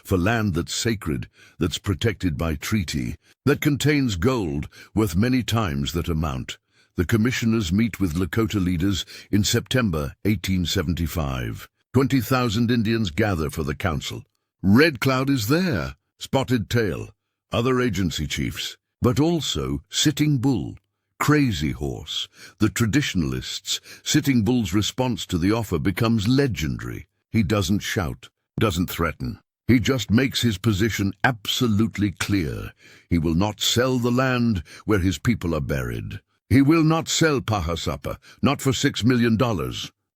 for land that's sacred, that's protected by treaty, that contains gold worth many times that amount. The commissioners meet with Lakota leaders in September 1875. 20,000 Indians gather for the council. Red Cloud is there, Spotted Tail, other agency chiefs, but also Sitting Bull, Crazy Horse. The traditionalists, Sitting Bull's response to the offer becomes legendary. He doesn't shout, doesn't threaten. He just makes his position absolutely clear. He will not sell the land where his people are buried. He will not sell Pahasapa, not for $6 million,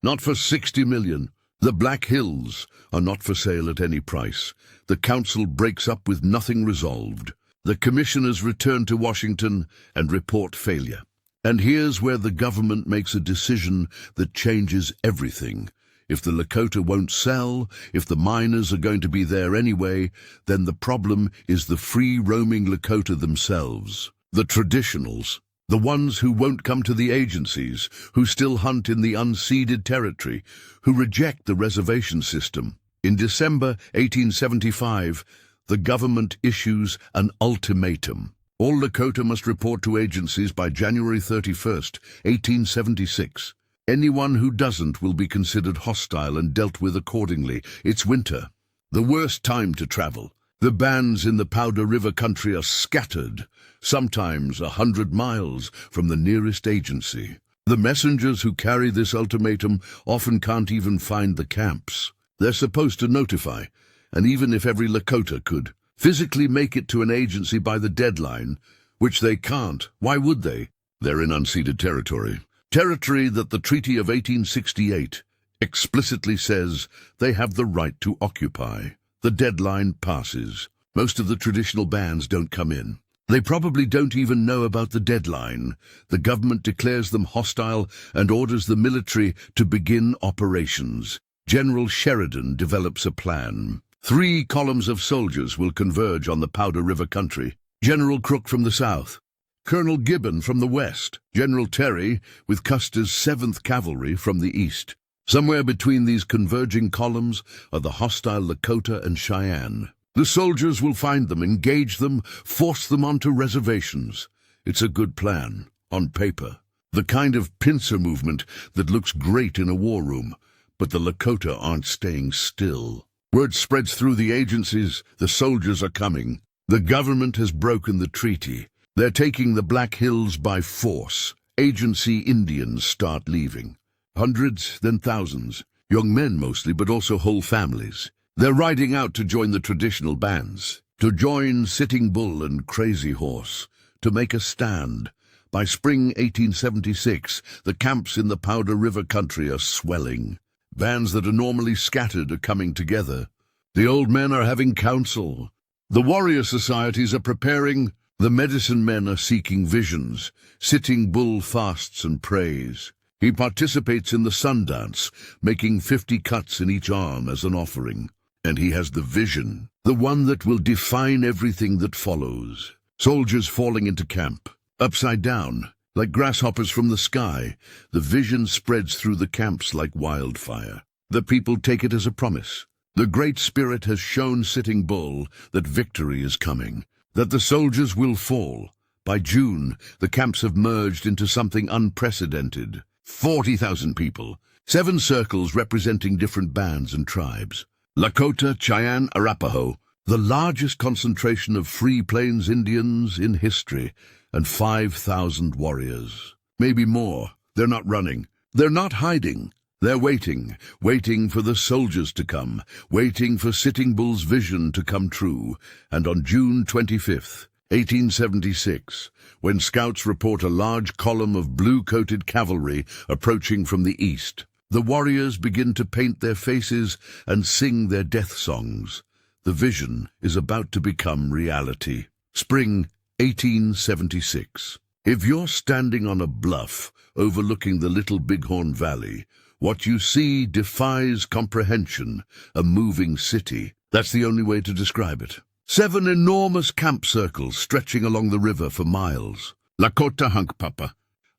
not for $60 million. The Black Hills are not for sale at any price. The council breaks up with nothing resolved. The commissioners return to Washington and report failure. And here's where the government makes a decision that changes everything. If the Lakota won't sell, if the miners are going to be there anyway, then the problem is the free-roaming Lakota themselves, the traditionals, the ones who won't come to the agencies, who still hunt in the unceded territory, who reject the reservation system. In December 1875, the government issues an ultimatum. All Lakota must report to agencies by January 31st, 1876. Anyone who doesn't will be considered hostile and dealt with accordingly. It's winter, the worst time to travel. The bands in the Powder River country are scattered, sometimes 100 miles from the nearest agency. The messengers who carry this ultimatum often can't even find the camps. They're supposed to notify, and even if every Lakota could physically make it to an agency by the deadline, which they can't, why would they? They're in unceded territory. Territory that the Treaty of 1868 explicitly says they have the right to occupy. The deadline passes. Most of the traditional bands don't come in. They probably don't even know about the deadline. The government declares them hostile and orders the military to begin operations. General Sheridan develops a plan. 3 columns of soldiers will converge on the Powder River country. General Crook from the south, Colonel Gibbon from the west, General Terry with Custer's 7th Cavalry from the east. Somewhere between these converging columns are the hostile Lakota and Cheyenne. The soldiers will find them, engage them, force them onto reservations. It's a good plan, on paper. The kind of pincer movement that looks great in a war room, but the Lakota aren't staying still. Word spreads through the agencies, the soldiers are coming. The government has broken the treaty. They're taking the Black Hills by force. Agency Indians start leaving. Hundreds, then thousands. Young men mostly, but also whole families. They're riding out to join the traditional bands, to join Sitting Bull and Crazy Horse, to make a stand. By spring 1876, the camps in the Powder River country are swelling. Bands that are normally scattered are coming together. The old men are having council. The warrior societies are preparing. The medicine men are seeking visions. Sitting Bull fasts and prays. He participates in the sun dance, making 50 cuts in each arm as an offering. And he has the vision, the one that will define everything that follows. Soldiers falling into camp, upside down, like grasshoppers from the sky. The vision spreads through the camps like wildfire. The people take it as a promise. The Great Spirit has shown Sitting Bull that victory is coming, that the soldiers will fall. By June, the camps have merged into something unprecedented. 40,000 people, 7 circles representing different bands and tribes. Lakota, Cheyenne, Arapaho, the largest concentration of Free Plains Indians in history, and 5,000 warriors. Maybe more. They're not running. They're not hiding. They're waiting, waiting for the soldiers to come, waiting for Sitting Bull's vision to come true. And on June 25th, 1876, when scouts report a large column of blue-coated cavalry approaching from the east, the warriors begin to paint their faces and sing their death songs. The vision is about to become reality. Spring 1876. If you're standing on a bluff overlooking the Little Bighorn Valley, what you see defies comprehension. A moving city. That's the only way to describe it. 7 enormous camp circles stretching along the river for miles. Lakota Hankpapa,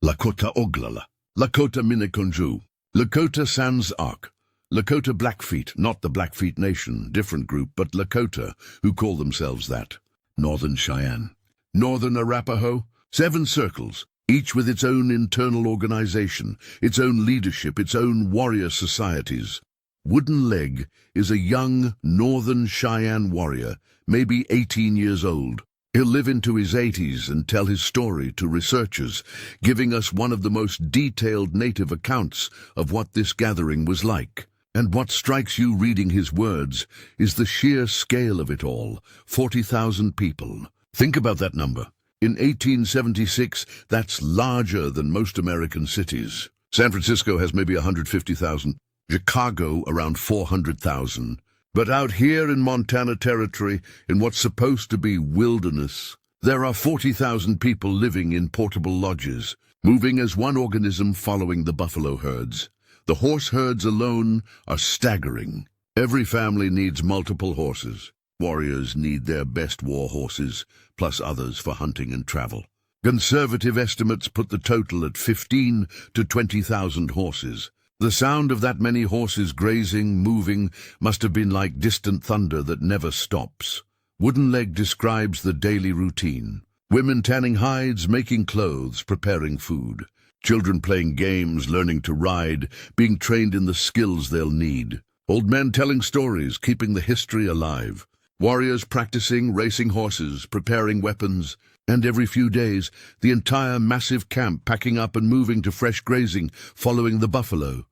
Lakota Oglala, Lakota Minneconjou, Lakota Sans Arc, Lakota Blackfeet, not the Blackfeet Nation, different group, but Lakota, who call themselves that. Northern Cheyenne. Northern Arapaho, 7 circles, each with its own internal organization, its own leadership, its own warrior societies. Wooden Leg is a young Northern Cheyenne warrior, maybe 18 years old. He'll live into his 80s and tell his story to researchers, giving us one of the most detailed native accounts of what this gathering was like. And what strikes you reading his words is the sheer scale of it all, 40,000 people. Think about that number. In 1876, that's larger than most American cities. San Francisco has maybe 150,000, Chicago around 400,000. But out here in Montana Territory, in what's supposed to be wilderness, there are 40,000 people living in portable lodges, moving as one organism following the buffalo herds. The horse herds alone are staggering. Every family needs multiple horses. Warriors need their best war horses, plus others for hunting and travel. Conservative estimates put the total at 15 to 20,000 horses. The sound of that many horses grazing, moving, must have been like distant thunder that never stops. Wooden Leg describes the daily routine. Women tanning hides, making clothes, preparing food. Children playing games, learning to ride, being trained in the skills they'll need. Old men telling stories, keeping the history alive. Warriors practicing, racing horses, preparing weapons. And every few days, the entire massive camp packing up and moving to fresh grazing, following the buffalo.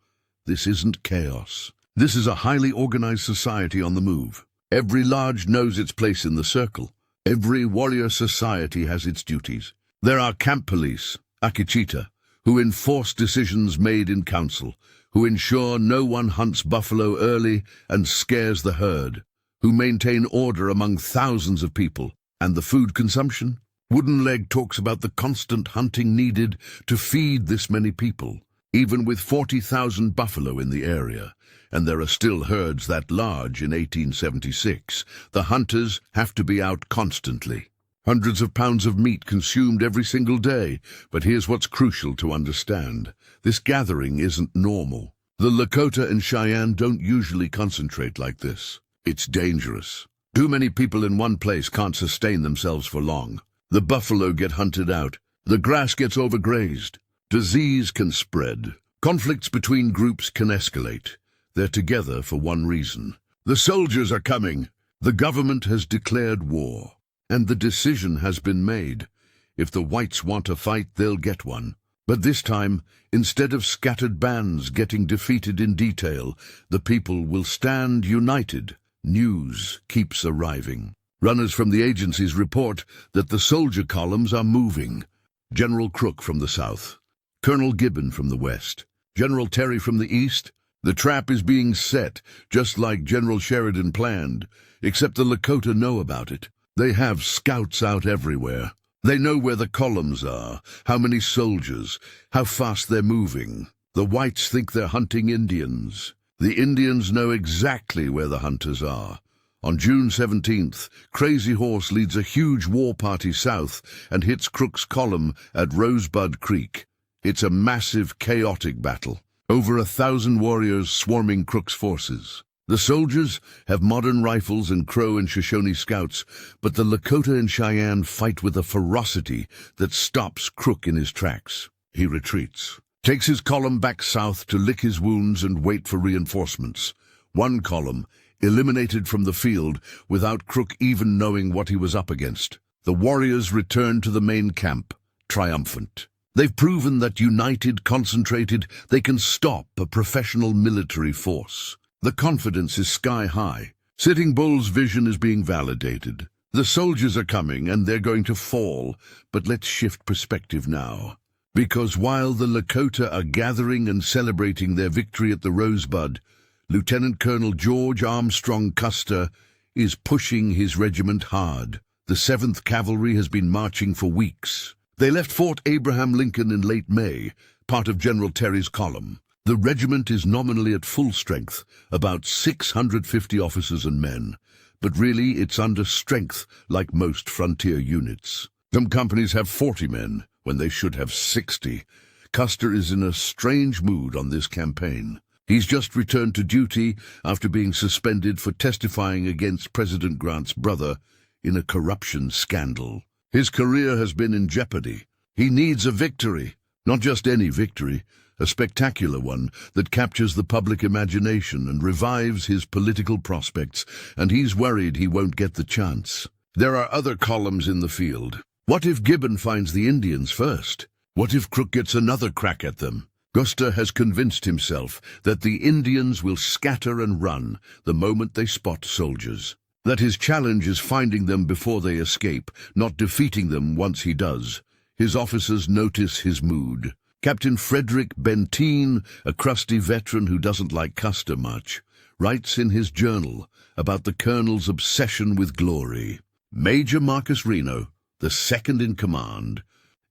This isn't chaos. This is a highly organized society on the move. Every lodge knows its place in the circle. Every warrior society has its duties. There are camp police, Akichita, who enforce decisions made in council, who ensure no one hunts buffalo early and scares the herd, who maintain order among thousands of people. And the food consumption? Wooden Leg talks about the constant hunting needed to feed this many people, even with 40,000 buffalo in the area. And there are still herds that large in 1876. The hunters have to be out constantly. Hundreds of pounds of meat consumed every single day. But here's what's crucial to understand. This gathering isn't normal. The Lakota and Cheyenne don't usually concentrate like this. It's dangerous. Too many people in one place can't sustain themselves for long. The buffalo get hunted out. The grass gets overgrazed. Disease can spread. Conflicts between groups can escalate. They're together for one reason. The soldiers are coming. The government has declared war. And the decision has been made. If the whites want a fight, they'll get one. But this time, instead of scattered bands getting defeated in detail, the people will stand united. News keeps arriving. Runners from the agencies report that the soldier columns are moving. General Crook from the south, Colonel Gibbon from the west, General Terry from the east. The trap is being set, just like General Sheridan planned, except the Lakota know about it. They have scouts out everywhere. They know where the columns are, how many soldiers, how fast they're moving. The whites think they're hunting Indians. The Indians know exactly where the hunters are. On June 17th, Crazy Horse leads a huge war party south and hits Crook's column at Rosebud Creek. It's a massive, chaotic battle. Over 1,000 warriors swarming Crook's forces. The soldiers have modern rifles and Crow and Shoshone scouts, but the Lakota and Cheyenne fight with a ferocity that stops Crook in his tracks. He retreats, takes his column back south to lick his wounds and wait for reinforcements. One column eliminated from the field without Crook even knowing what he was up against. The warriors return to the main camp, triumphant. They've proven that united, concentrated, they can stop a professional military force. The confidence is sky high. Sitting Bull's vision is being validated. The soldiers are coming and they're going to fall, but let's shift perspective now. Because while the Lakota are gathering and celebrating their victory at the Rosebud, Lieutenant Colonel George Armstrong Custer is pushing his regiment hard. The 7th Cavalry has been marching for weeks. They left Fort Abraham Lincoln in late May, part of General Terry's column. The regiment is nominally at full strength, about 650 officers and men, but really it's under strength like most frontier units. Some companies have 40 men when they should have 60. Custer is in a strange mood on this campaign. He's just returned to duty after being suspended for testifying against President Grant's brother in a corruption scandal. His career has been in jeopardy. He needs a victory, not just any victory, a spectacular one that captures the public imagination and revives his political prospects, and he's worried he won't get the chance. There are other columns in the field. What if Gibbon finds the Indians first? What if Crook gets another crack at them? Custer has convinced himself that the Indians will scatter and run the moment they spot soldiers. That his challenge is finding them before they escape, not defeating them once he does. His officers notice his mood. Captain Frederick Benteen, a crusty veteran who doesn't like Custer much, writes in his journal about the colonel's obsession with glory. Major Marcus Reno, the second in command,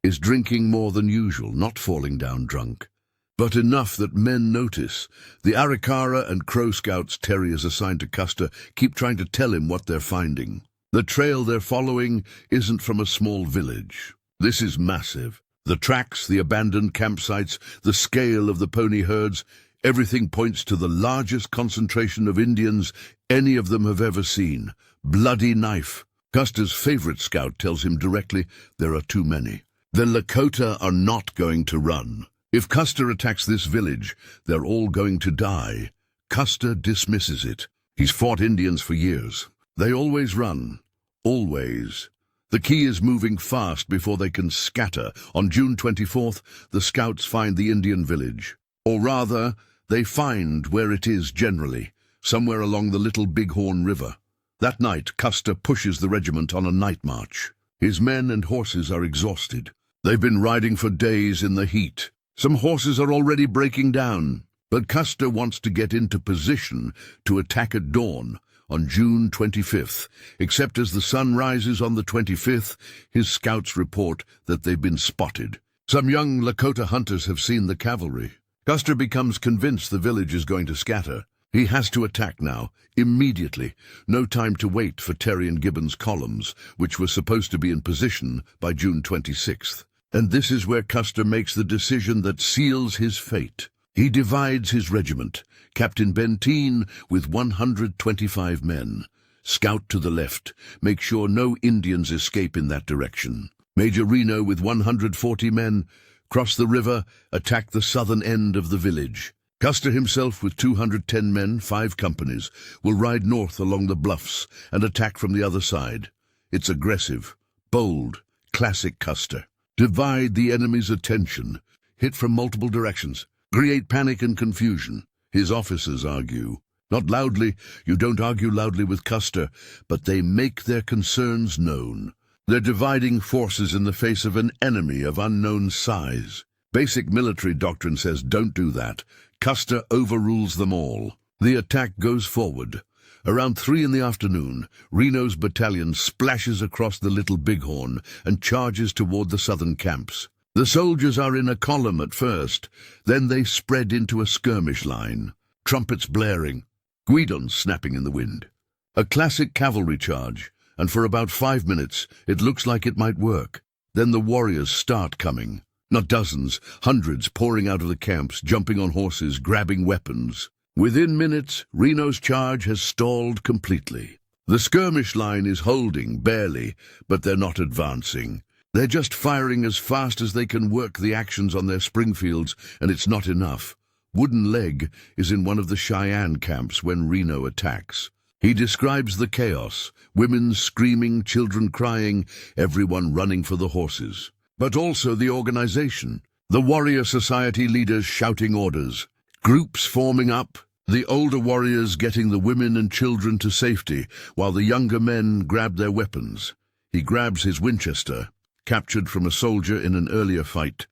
is drinking more than usual, not falling down drunk, but enough that men notice. The Arikara and Crow Scouts terriers assigned to Custer keep trying to tell him what they're finding. The trail they're following isn't from a small village. This is massive. The tracks, the abandoned campsites, the scale of the pony herds, everything points to the largest concentration of Indians any of them have ever seen. Bloody Knife. Custer's favorite scout tells him directly there are too many. The Lakota are not going to run. If Custer attacks this village, they're all going to die. Custer dismisses it. He's fought Indians for years. They always run. Always. The key is moving fast before they can scatter. On June 24th, the scouts find the Indian village. Or rather, they find where it is generally, somewhere along the Little Bighorn River. That night, Custer pushes the regiment on a night march. His men and horses are exhausted. They've been riding for days in the heat. Some horses are already breaking down. But Custer wants to get into position to attack at dawn on June 25th. Except as the sun rises on the 25th, his scouts report that they've been spotted. Some young Lakota hunters have seen the cavalry. Custer becomes convinced the village is going to scatter. He has to attack now, immediately. No time to wait for Terry and Gibbon's columns, which were supposed to be in position by June 26th. And this is where Custer makes the decision that seals his fate. He divides his regiment, Captain Benteen with 125 men. Scout to the left, make sure no Indians escape in that direction. Major Reno with 140 men, cross the river, attack the southern end of the village. Custer himself with 210 men, 5 companies, will ride north along the bluffs and attack from the other side. It's aggressive, bold, classic Custer. Divide the enemy's attention, hit from multiple directions, create panic and confusion. His officers argue. Not loudly, you don't argue loudly with Custer, but they make their concerns known. They're dividing forces in the face of an enemy of unknown size. Basic military doctrine says don't do that. Custer overrules them all. The attack goes forward. Around 3 in the afternoon, Reno's battalion splashes across the Little Bighorn and charges toward the southern camps. The soldiers are in a column at first, then they spread into a skirmish line. Trumpets blaring, guidons snapping in the wind. A classic cavalry charge, and for about 5 minutes it looks like it might work. Then the warriors start coming. Not dozens, hundreds pouring out of the camps, jumping on horses, grabbing weapons. Within minutes, Reno's charge has stalled completely. The skirmish line is holding, barely, but they're not advancing. They're just firing as fast as they can work the actions on their Springfields, and it's not enough. Wooden Leg is in one of the Cheyenne camps when Reno attacks. He describes the chaos, women screaming, children crying, everyone running for the horses. But also the organization, the warrior society leaders shouting orders, groups forming up, the older warriors getting the women and children to safety, while the younger men grab their weapons. He grabs his Winchester, captured from a soldier in an earlier fight,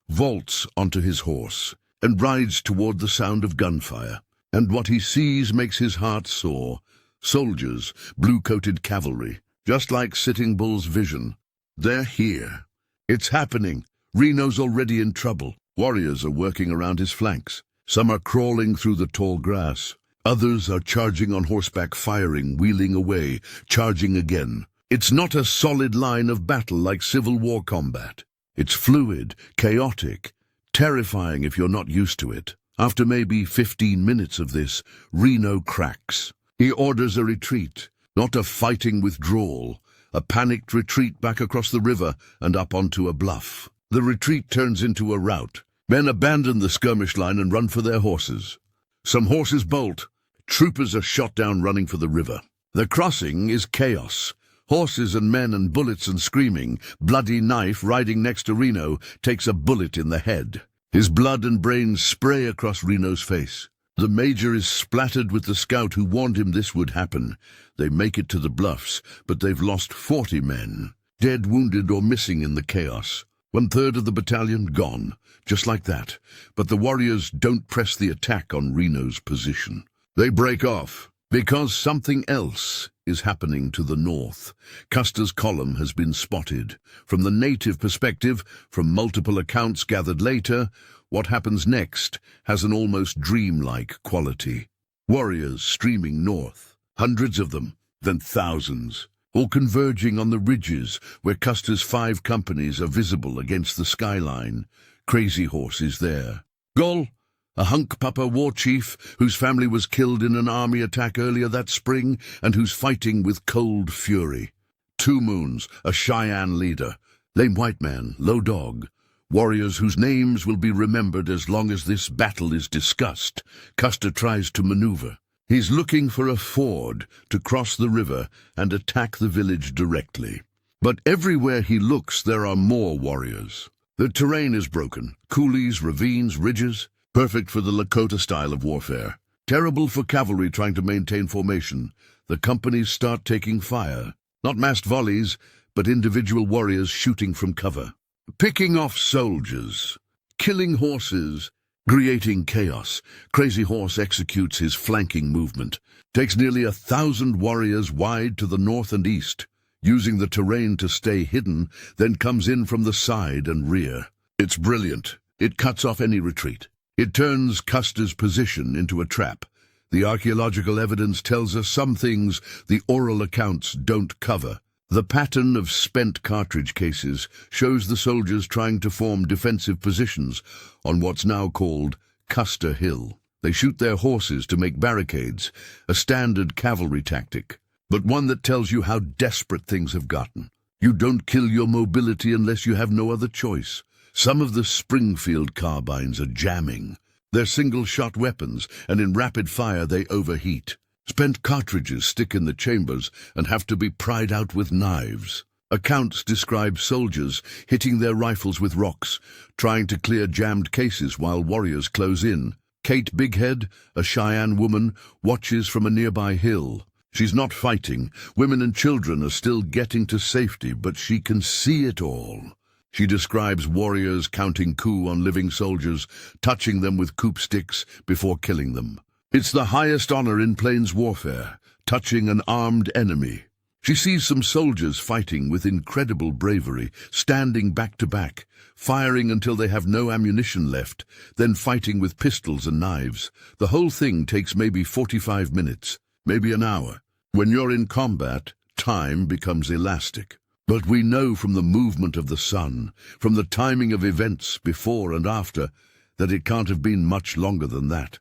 vaults onto his horse, and rides toward the sound of gunfire. And what he sees makes his heart soar. Soldiers, blue-coated cavalry, just like Sitting Bull's vision. They're here. It's happening. Reno's already in trouble. Warriors are working around his flanks. Some are crawling through the tall grass. Others are charging on horseback, firing, wheeling away, charging again. It's not a solid line of battle like Civil War combat. It's fluid, chaotic, terrifying if you're not used to it. After maybe 15 minutes of this, Reno cracks. He orders a retreat, not a fighting withdrawal, a panicked retreat back across the river and up onto a bluff. The retreat turns into a rout. Men abandon the skirmish line and run for their horses. Some horses bolt. Troopers are shot down running for the river. The crossing is chaos. Horses and men and bullets and screaming. Bloody Knife, riding next to Reno, takes a bullet in the head. His blood and brains spray across Reno's face. The major is splattered with the scout who warned him this would happen. They make it to the bluffs, but they've lost 40 men. Dead, wounded, or missing in the chaos. 1/3 of the battalion gone, just like that. But the warriors don't press the attack on Reno's position. They break off, because something else is happening to the north. Custer's column has been spotted. From the native perspective, from multiple accounts gathered later, what happens next has an almost dreamlike quality. Warriors streaming north, hundreds of them, then thousands, all converging on the ridges where Custer's 5 companies are visible against the skyline. Crazy Horse is there. Gol, a Hunkpapa war chief whose family was killed in an army attack earlier that spring and who's fighting with cold fury. 2 Moons, a Cheyenne leader. Lame White Man, Low Dog. Warriors whose names will be remembered as long as this battle is discussed. Custer tries to maneuver. He's looking for a ford to cross the river and attack the village directly. But everywhere he looks, there are more warriors. The terrain is broken. Coulees, ravines, ridges. Perfect for the Lakota style of warfare. Terrible for cavalry trying to maintain formation. The companies start taking fire. Not massed volleys, but individual warriors shooting from cover. Picking off soldiers. Killing horses. Creating chaos. Crazy Horse executes his flanking movement. Takes nearly 1,000 warriors wide to the north and east. Using the terrain to stay hidden, then comes in from the side and rear. It's brilliant. It cuts off any retreat. It turns Custer's position into a trap. The archaeological evidence tells us some things the oral accounts don't cover. The pattern of spent cartridge cases shows the soldiers trying to form defensive positions on what's now called Custer Hill. They shoot their horses to make barricades, a standard cavalry tactic, but one that tells you how desperate things have gotten. You don't kill your mobility unless you have no other choice. Some of the Springfield carbines are jamming. They're single-shot weapons, and in rapid fire they overheat. Spent cartridges stick in the chambers and have to be pried out with knives. Accounts describe soldiers hitting their rifles with rocks, trying to clear jammed cases while warriors close in. Kate Bighead, a Cheyenne woman, watches from a nearby hill. She's not fighting. Women and children are still getting to safety, but she can see it all. She describes warriors counting coup on living soldiers, touching them with coup sticks before killing them. It's the highest honor in plains warfare, touching an armed enemy. She sees some soldiers fighting with incredible bravery, standing back to back, firing until they have no ammunition left, then fighting with pistols and knives. The whole thing takes maybe 45 minutes, maybe an hour. When you're in combat, time becomes elastic. But we know from the movement of the sun, from the timing of events before and after, that it can't have been much longer than that.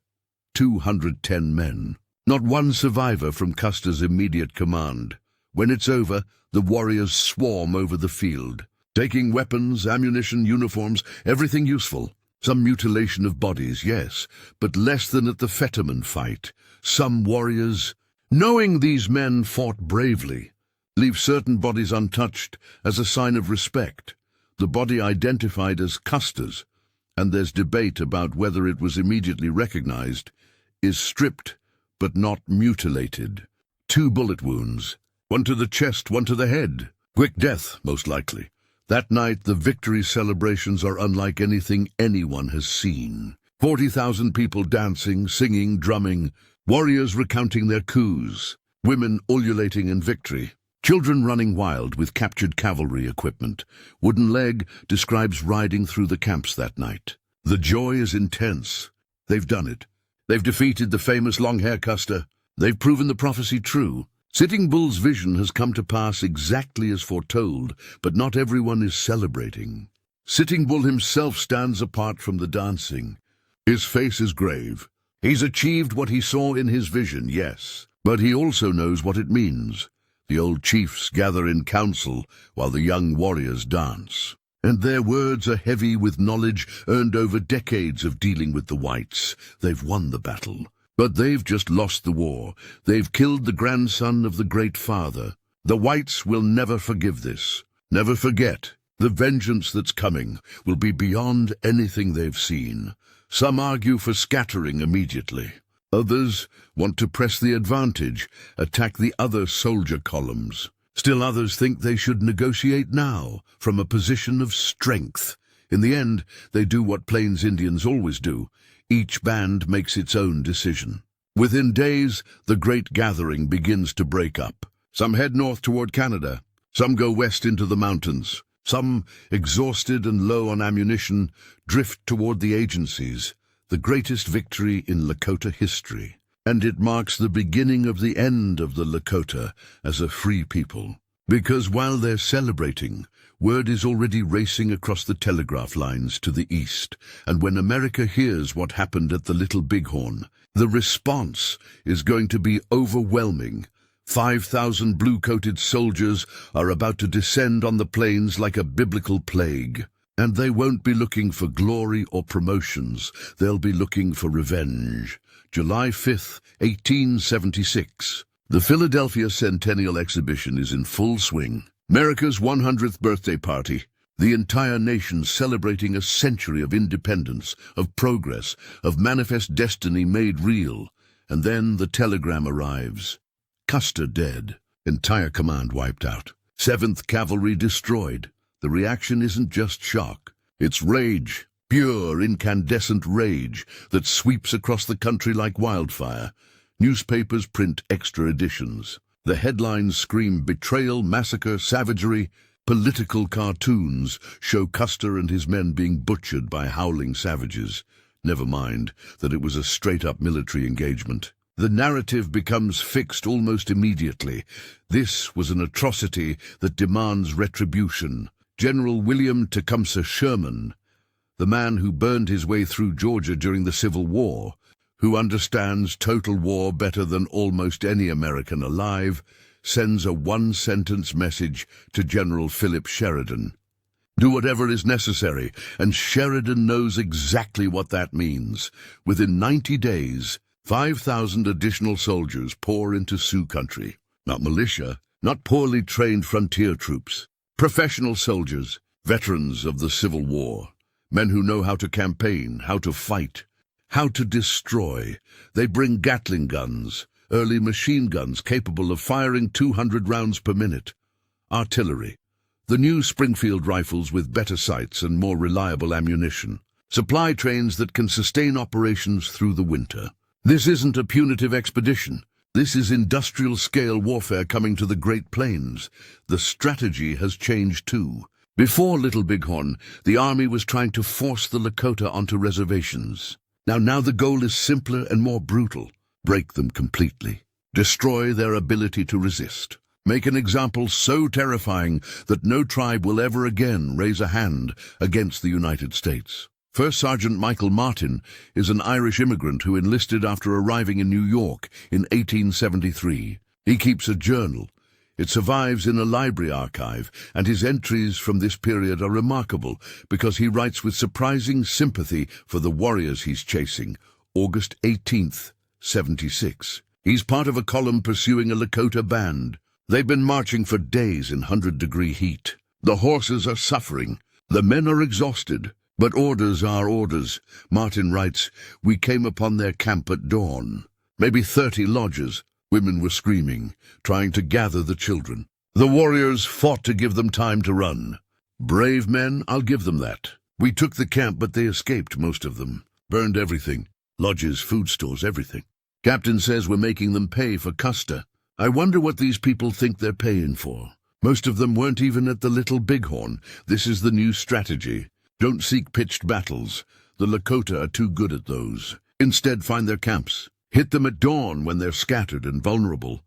210 men. Not one survivor from Custer's immediate command. When it's over, the warriors swarm over the field, taking weapons, ammunition, uniforms, everything useful. Some mutilation of bodies, yes, but less than at the Fetterman fight. Some warriors, knowing these men fought bravely, leave certain bodies untouched as a sign of respect. The body identified as Custer's, and there's debate about whether it was immediately recognized, is stripped but not mutilated. 2 bullet wounds, one to the chest, one to the head. Quick death, most likely. That night, the victory celebrations are unlike anything anyone has seen. 40,000 people dancing, singing, drumming, warriors recounting their coups, women ululating in victory, children running wild with captured cavalry equipment. Wooden Leg describes riding through the camps that night. The joy is intense. They've done it. They've defeated the famous long-hair Custer. They've proven the prophecy true. Sitting Bull's vision has come to pass exactly as foretold, but not everyone is celebrating. Sitting Bull himself stands apart from the dancing. His face is grave. He's achieved what he saw in his vision, yes, but he also knows what it means. The old chiefs gather in council while the young warriors dance. And their words are heavy with knowledge earned over decades of dealing with the whites. They've won the battle, but they've just lost the war. They've killed the grandson of the great father. The whites will never forgive this. Never forget. The vengeance that's coming will be beyond anything they've seen. Some argue for scattering immediately. Others want to press the advantage, attack the other soldier columns. Still others think they should negotiate now, from a position of strength. In the end, they do what Plains Indians always do. Each band makes its own decision. Within days, the great gathering begins to break up. Some head north toward Canada. Some go west into the mountains. Some, exhausted and low on ammunition, drift toward the agencies, the greatest victory in Lakota history. And it marks the beginning of the end of the Lakota as a free people. Because while they're celebrating, word is already racing across the telegraph lines to the east. And when America hears what happened at the Little Bighorn, the response is going to be overwhelming. 5,000 blue-coated soldiers are about to descend on the plains like a biblical plague. And they won't be looking for glory or promotions. They'll be looking for revenge. July 5th, 1876. The Philadelphia Centennial Exhibition is in full swing. America's 100th birthday party. The entire nation celebrating a century of independence, of progress, of manifest destiny made real. And then the telegram arrives. Custer dead. Entire command wiped out. 7th Cavalry destroyed. The reaction isn't just shock. It's rage. Pure, incandescent rage that sweeps across the country like wildfire. Newspapers print extra editions. The headlines scream betrayal, massacre, savagery. Political cartoons show Custer and his men being butchered by howling savages. Never mind that it was a straight-up military engagement. The narrative becomes fixed almost immediately. This was an atrocity that demands retribution. General William Tecumseh Sherman, the man who burned his way through Georgia during the Civil War, who understands total war better than almost any American alive, sends a one-sentence message to General Philip Sheridan. Do whatever is necessary, and Sheridan knows exactly what that means. Within 90 days, 5,000 additional soldiers pour into Sioux country. Not militia, not poorly trained frontier troops. Professional soldiers, veterans of the Civil War. Men who know how to campaign, how to fight, how to destroy. They bring Gatling guns, early machine guns capable of firing 200 rounds per minute. Artillery. The new Springfield rifles with better sights and more reliable ammunition. Supply trains that can sustain operations through the winter. This isn't a punitive expedition. This is industrial-scale warfare coming to the Great Plains. The strategy has changed too. Before Little Bighorn, the army was trying to force the Lakota onto reservations. Now the goal is simpler and more brutal. Break them completely. Destroy their ability to resist. Make an example so terrifying that no tribe will ever again raise a hand against the United States. First Sergeant Michael Martin is an Irish immigrant who enlisted after arriving in New York in 1873. He keeps a journal. It survives in a library archive, and his entries from this period are remarkable because he writes with surprising sympathy for the warriors he's chasing. August 18th, 76. He's part of a column pursuing a Lakota band. They've been marching for days in 100-degree heat. The horses are suffering. The men are exhausted. But orders are orders. Martin writes, "We came upon their camp at dawn. Maybe 30 lodges. Women were screaming, trying to gather the children. The warriors fought to give them time to run. Brave men, I'll give them that. We took the camp, but they escaped, most of them. Burned everything. Lodges, food stores, everything. Captain says we're making them pay for Custer. I wonder what these people think they're paying for. Most of them weren't even at the Little Bighorn. This is the new strategy. Don't seek pitched battles. The Lakota are too good at those. Instead, find their camps. Hit them at dawn when they're scattered and vulnerable.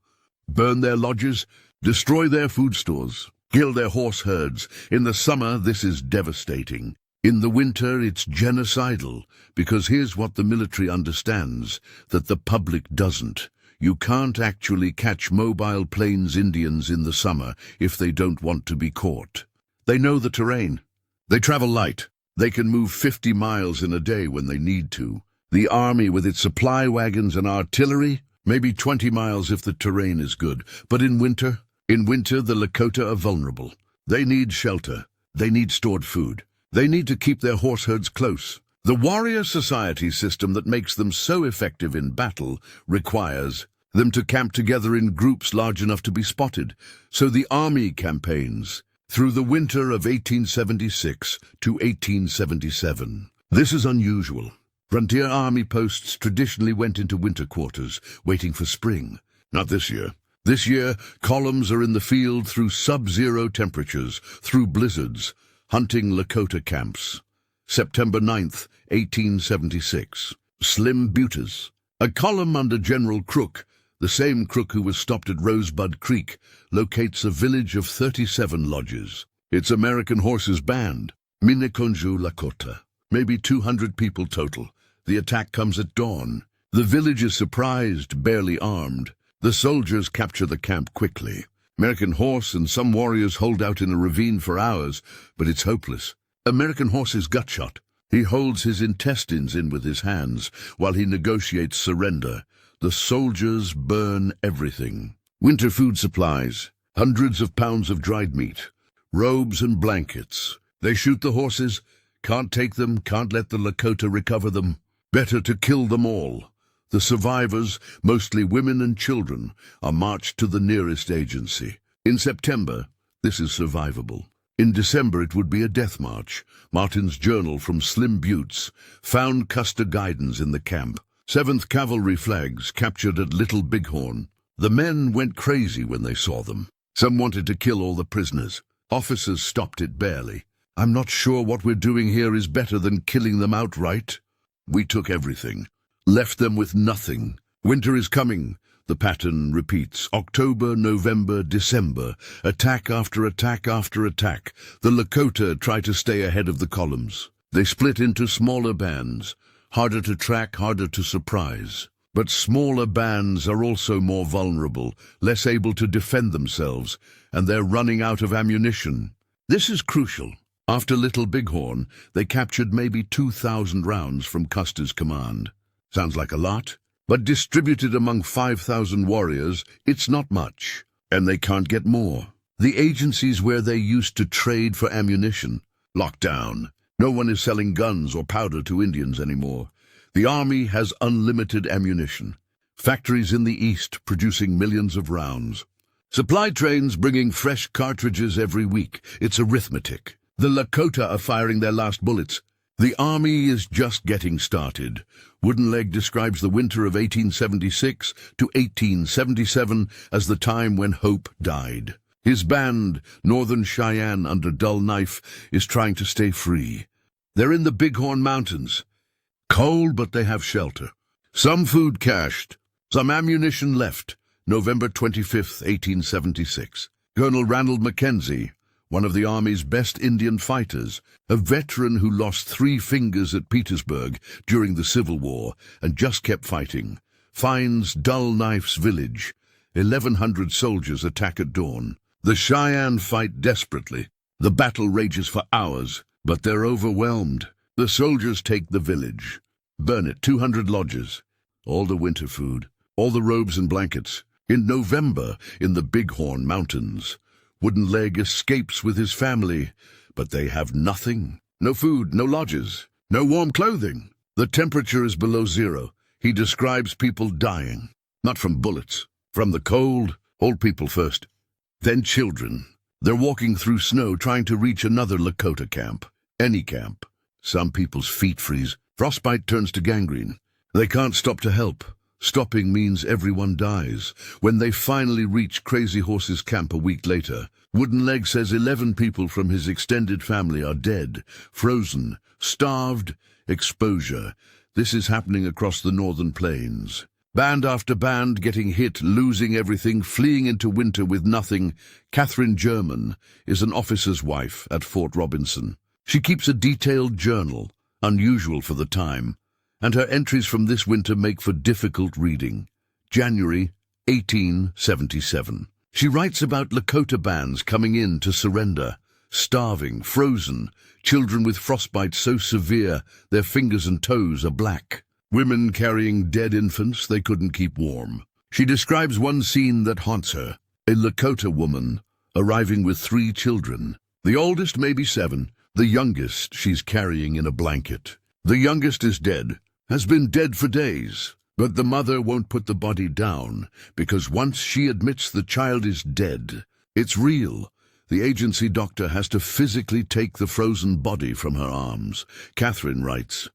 Burn their lodges. Destroy their food stores. Kill their horse herds. In the summer, this is devastating. In the winter, it's genocidal, because here's what the military understands, that the public doesn't. You can't actually catch mobile plains Indians in the summer if they don't want to be caught. They know the terrain. They travel light. They can move 50 miles in a day when they need to. The army, with its supply wagons and artillery, maybe 20 miles if the terrain is good. But in winter, the Lakota are vulnerable. They need shelter. They need stored food. They need to keep their horse herds close. The warrior society system that makes them so effective in battle requires them to camp together in groups large enough to be spotted. So the army campaigns through the winter of 1876 to 1877. This is unusual. Frontier army posts traditionally went into winter quarters, waiting for spring. Not this year. This year, columns are in the field through sub-zero temperatures, through blizzards, hunting Lakota camps. September 9th, 1876. Slim Buttes. A column under General Crook, the same Crook who was stopped at Rosebud Creek, locates a village of 37 lodges. It's American Horse's band, Minikonju Lakota. Maybe 200 people total. The attack comes at dawn. The village is surprised, barely armed. The soldiers capture the camp quickly. American Horse and some warriors hold out in a ravine for hours, but it's hopeless. American Horse is gutshot. He holds his intestines in with his hands while he negotiates surrender. The soldiers burn everything. Winter food supplies, hundreds of pounds of dried meat, robes and blankets. They shoot the horses, can't take them, can't let the Lakota recover them. Better to kill them all. The survivors, mostly women and children, are marched to the nearest agency. In September, this is survivable. In December, it would be a death march. Martin's journal from Slim Buttes found Custer guidons in the camp. 7th Cavalry flags captured at Little Bighorn. The men went crazy when they saw them. Some wanted to kill all the prisoners. Officers stopped it barely. I'm not sure what we're doing here is better than killing them outright. We took everything. Left them with nothing. Winter is coming. The pattern repeats. October, November, December. Attack after attack after attack. The Lakota try to stay ahead of the columns. They split into smaller bands. Harder to track, harder to surprise. But smaller bands are also more vulnerable, less able to defend themselves, and they're running out of ammunition. This is crucial. After Little Bighorn, they captured maybe 2,000 rounds from Custer's command. Sounds like a lot, but distributed among 5,000 warriors, it's not much, and they can't get more. The agencies where they used to trade for ammunition, locked down. No one is selling guns or powder to Indians anymore. The army has unlimited ammunition. Factories in the east producing millions of rounds. Supply trains bringing fresh cartridges every week. It's arithmetic. The Lakota are firing their last bullets. The army is just getting started. Woodenleg describes the winter of 1876 to 1877 as the time when hope died. His band, Northern Cheyenne under Dull Knife, is trying to stay free. They're in the Bighorn Mountains. Cold, but they have shelter. Some food cached, some ammunition left. November 25th, 1876. Colonel Ranald Mackenzie, one of the Army's best Indian fighters, a veteran who lost 3 fingers at Petersburg during the Civil War and just kept fighting, finds Dull Knife's village. 1,100 soldiers attack at dawn. The Cheyenne fight desperately. The battle rages for hours, but they're overwhelmed. The soldiers take the village, burn it, 200 lodges, all the winter food, all the robes and blankets. In November, in the Bighorn Mountains, Woodenleg escapes with his family, but they have nothing. No food, no lodges, no warm clothing. The temperature is below zero. He describes people dying, not from bullets, from the cold. Old people first, then children. They're walking through snow trying to reach another Lakota camp. Any camp. Some people's feet freeze. Frostbite turns to gangrene. They can't stop to help. Stopping means everyone dies. When they finally reach Crazy Horse's camp a week later, Woodenleg says 11 people from his extended family are dead, frozen, starved, exposure. This is happening across the northern plains. Band after band getting hit, losing everything, fleeing into winter with nothing. Catherine German is an officer's wife at Fort Robinson. She keeps a detailed journal, unusual for the time, and her entries from this winter make for difficult reading. January 1877. She writes about Lakota bands coming in to surrender, starving, frozen, children with frostbite so severe their fingers and toes are black, women carrying dead infants they couldn't keep warm. She describes one scene that haunts her, a Lakota woman arriving with 3 children. The oldest may be 7, the youngest she's carrying in a blanket. The youngest is dead, has been dead for days, but the mother won't put the body down because once she admits the child is dead, it's real. The agency doctor has to physically take the frozen body from her arms. Catherine writes,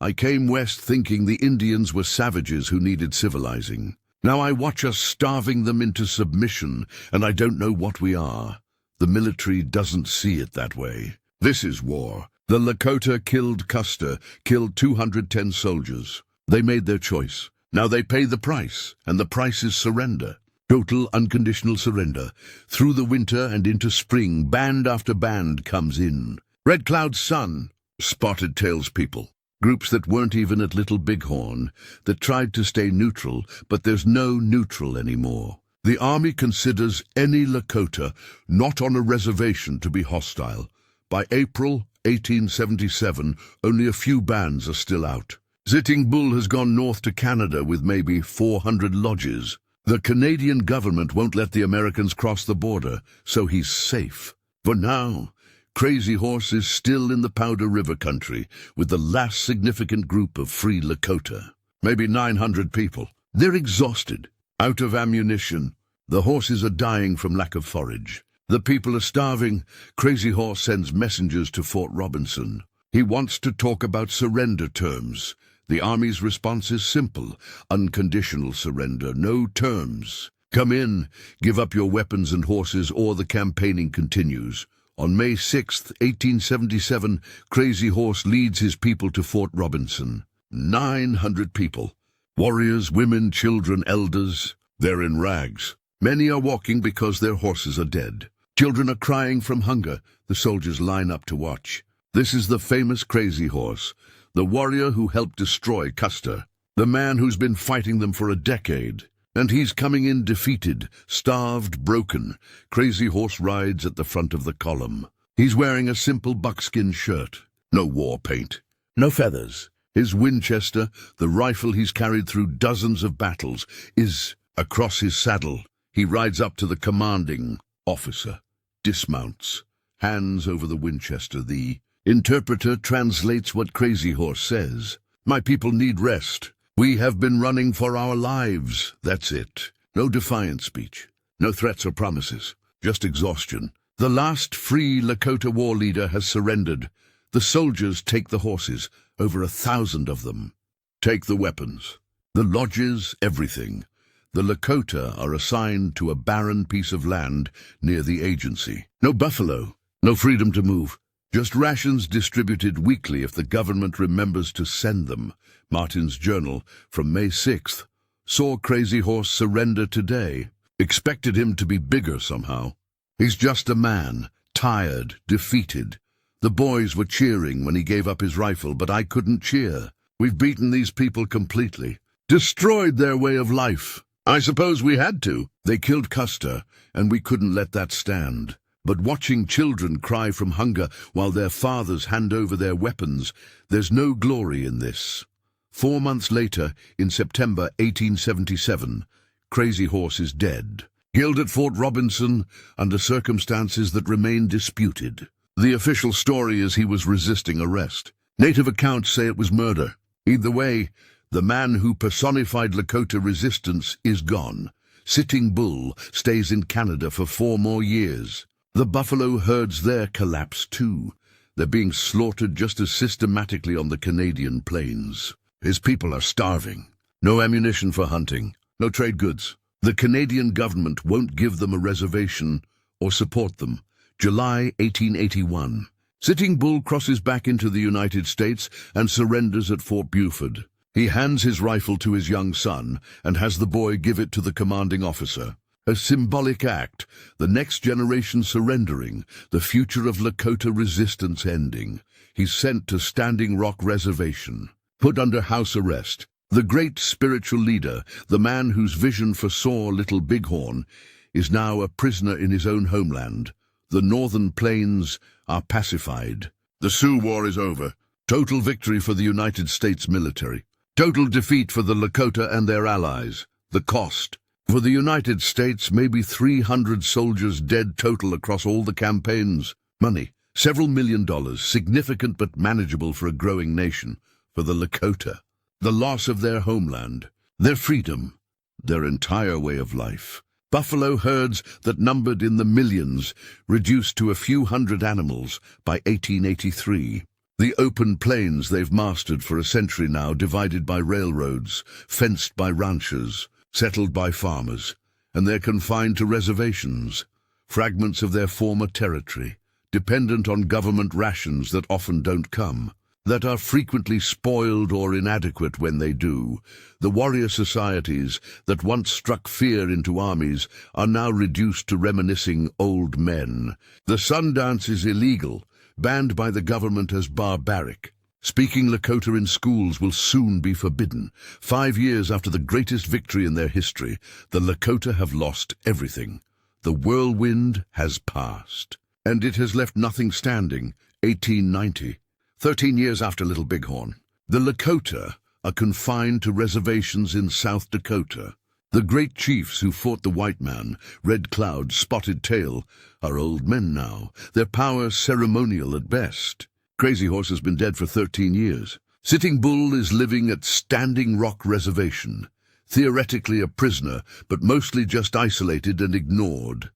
"I came west thinking the Indians were savages who needed civilizing. Now I watch us starving them into submission, and I don't know what we are. The military doesn't see it that way. This is war. The Lakota killed Custer, killed 210 soldiers. They made their choice. Now they pay the price, and the price is surrender. Total unconditional surrender. Through the winter and into spring, band after band comes in. Red Cloud Sun, Spotted Tails people. Groups that weren't even at Little Bighorn, that tried to stay neutral, but there's no neutral anymore. The Army considers any Lakota not on a reservation to be hostile. By April 1877, only a few bands are still out. Sitting Bull has gone north to Canada with maybe 400 lodges. The Canadian government won't let the Americans cross the border, so he's safe. For now, Crazy Horse is still in the Powder River country with the last significant group of free Lakota. Maybe 900 people. They're exhausted, out of ammunition. The horses are dying from lack of forage. The people are starving. Crazy Horse sends messengers to Fort Robinson. He wants to talk about surrender terms. The Army's response is simple: unconditional surrender, no terms. Come in, give up your weapons and horses, or the campaigning continues. On May 6, 1877, Crazy Horse leads his people to Fort Robinson. 900 people. Warriors, women, children, elders. They're in rags. Many are walking because their horses are dead. Children are crying from hunger. The soldiers line up to watch. This is the famous Crazy Horse, the warrior who helped destroy Custer, the man who's been fighting them for a decade. And he's coming in defeated, starved, broken. Crazy Horse rides at the front of the column. He's wearing a simple buckskin shirt. No war paint. No feathers. His Winchester, the rifle he's carried through dozens of battles, is across his saddle. He rides up to the commanding officer, dismounts, hands over the Winchester. The interpreter translates what Crazy Horse says. "My people need rest. We have been running for our lives." That's it. No defiant speech. No threats or promises. Just exhaustion. The last free Lakota war leader has surrendered. The soldiers take the horses, over 1,000 of them. Take the weapons. The lodges, everything. The Lakota are assigned to a barren piece of land near the agency. No buffalo. No freedom to move. Just rations distributed weekly if the government remembers to send them. Martin's journal from May 6th saw Crazy Horse surrender today. Expected him to be bigger somehow. He's just a man, tired, defeated. The boys were cheering when he gave up his rifle, but I couldn't cheer. We've beaten these people completely. Destroyed their way of life. I suppose we had to. They killed Custer, and we couldn't let that stand. But watching children cry from hunger while their fathers hand over their weapons, there's no glory in this. 4 months later, in September 1877, Crazy Horse is dead. Killed at Fort Robinson under circumstances that remain disputed. The official story is he was resisting arrest. Native accounts say it was murder. Either way, the man who personified Lakota resistance is gone. Sitting Bull stays in Canada for 4 more years. The buffalo herds there collapse too. They're being slaughtered just as systematically on the Canadian plains. His people are starving. No ammunition for hunting. No trade goods. The Canadian government won't give them a reservation or support them. July 1881. Sitting Bull crosses back into the United States and surrenders at Fort Buford. He hands his rifle to his young son and has the boy give it to the commanding officer. A symbolic act, the next generation surrendering, the future of Lakota resistance ending. He's sent to Standing Rock Reservation, put under house arrest. The great spiritual leader, the man whose vision foresaw Little Bighorn, is now a prisoner in his own homeland. The northern plains are pacified. The Sioux War is over. Total victory for the United States military. Total defeat for the Lakota and their allies. The cost. For the United States, maybe 300 soldiers dead total across all the campaigns. Money, several $1 million, significant but manageable for a growing nation. For the Lakota, the loss of their homeland, their freedom, their entire way of life. Buffalo herds that numbered in the millions, reduced to a few hundred animals by 1883. The open plains they've mastered for a century now, divided by railroads, fenced by ranchers, settled by farmers, and they're confined to reservations, fragments of their former territory, dependent on government rations that often don't come, that are frequently spoiled or inadequate when they do. The warrior societies that once struck fear into armies are now reduced to reminiscing old men. The Sundance is illegal, banned by the government as barbaric. Speaking Lakota in schools will soon be forbidden. 5 years after the greatest victory in their history, the Lakota have lost everything. The whirlwind has passed, and it has left nothing standing. 1890. 13 years after Little Bighorn. The Lakota are confined to reservations in South Dakota. The great chiefs who fought the white man, Red Cloud, Spotted Tail, are old men now, their power ceremonial at best. Crazy Horse has been dead for 13 years. Sitting Bull is living at Standing Rock Reservation, theoretically a prisoner, but mostly just isolated and ignored.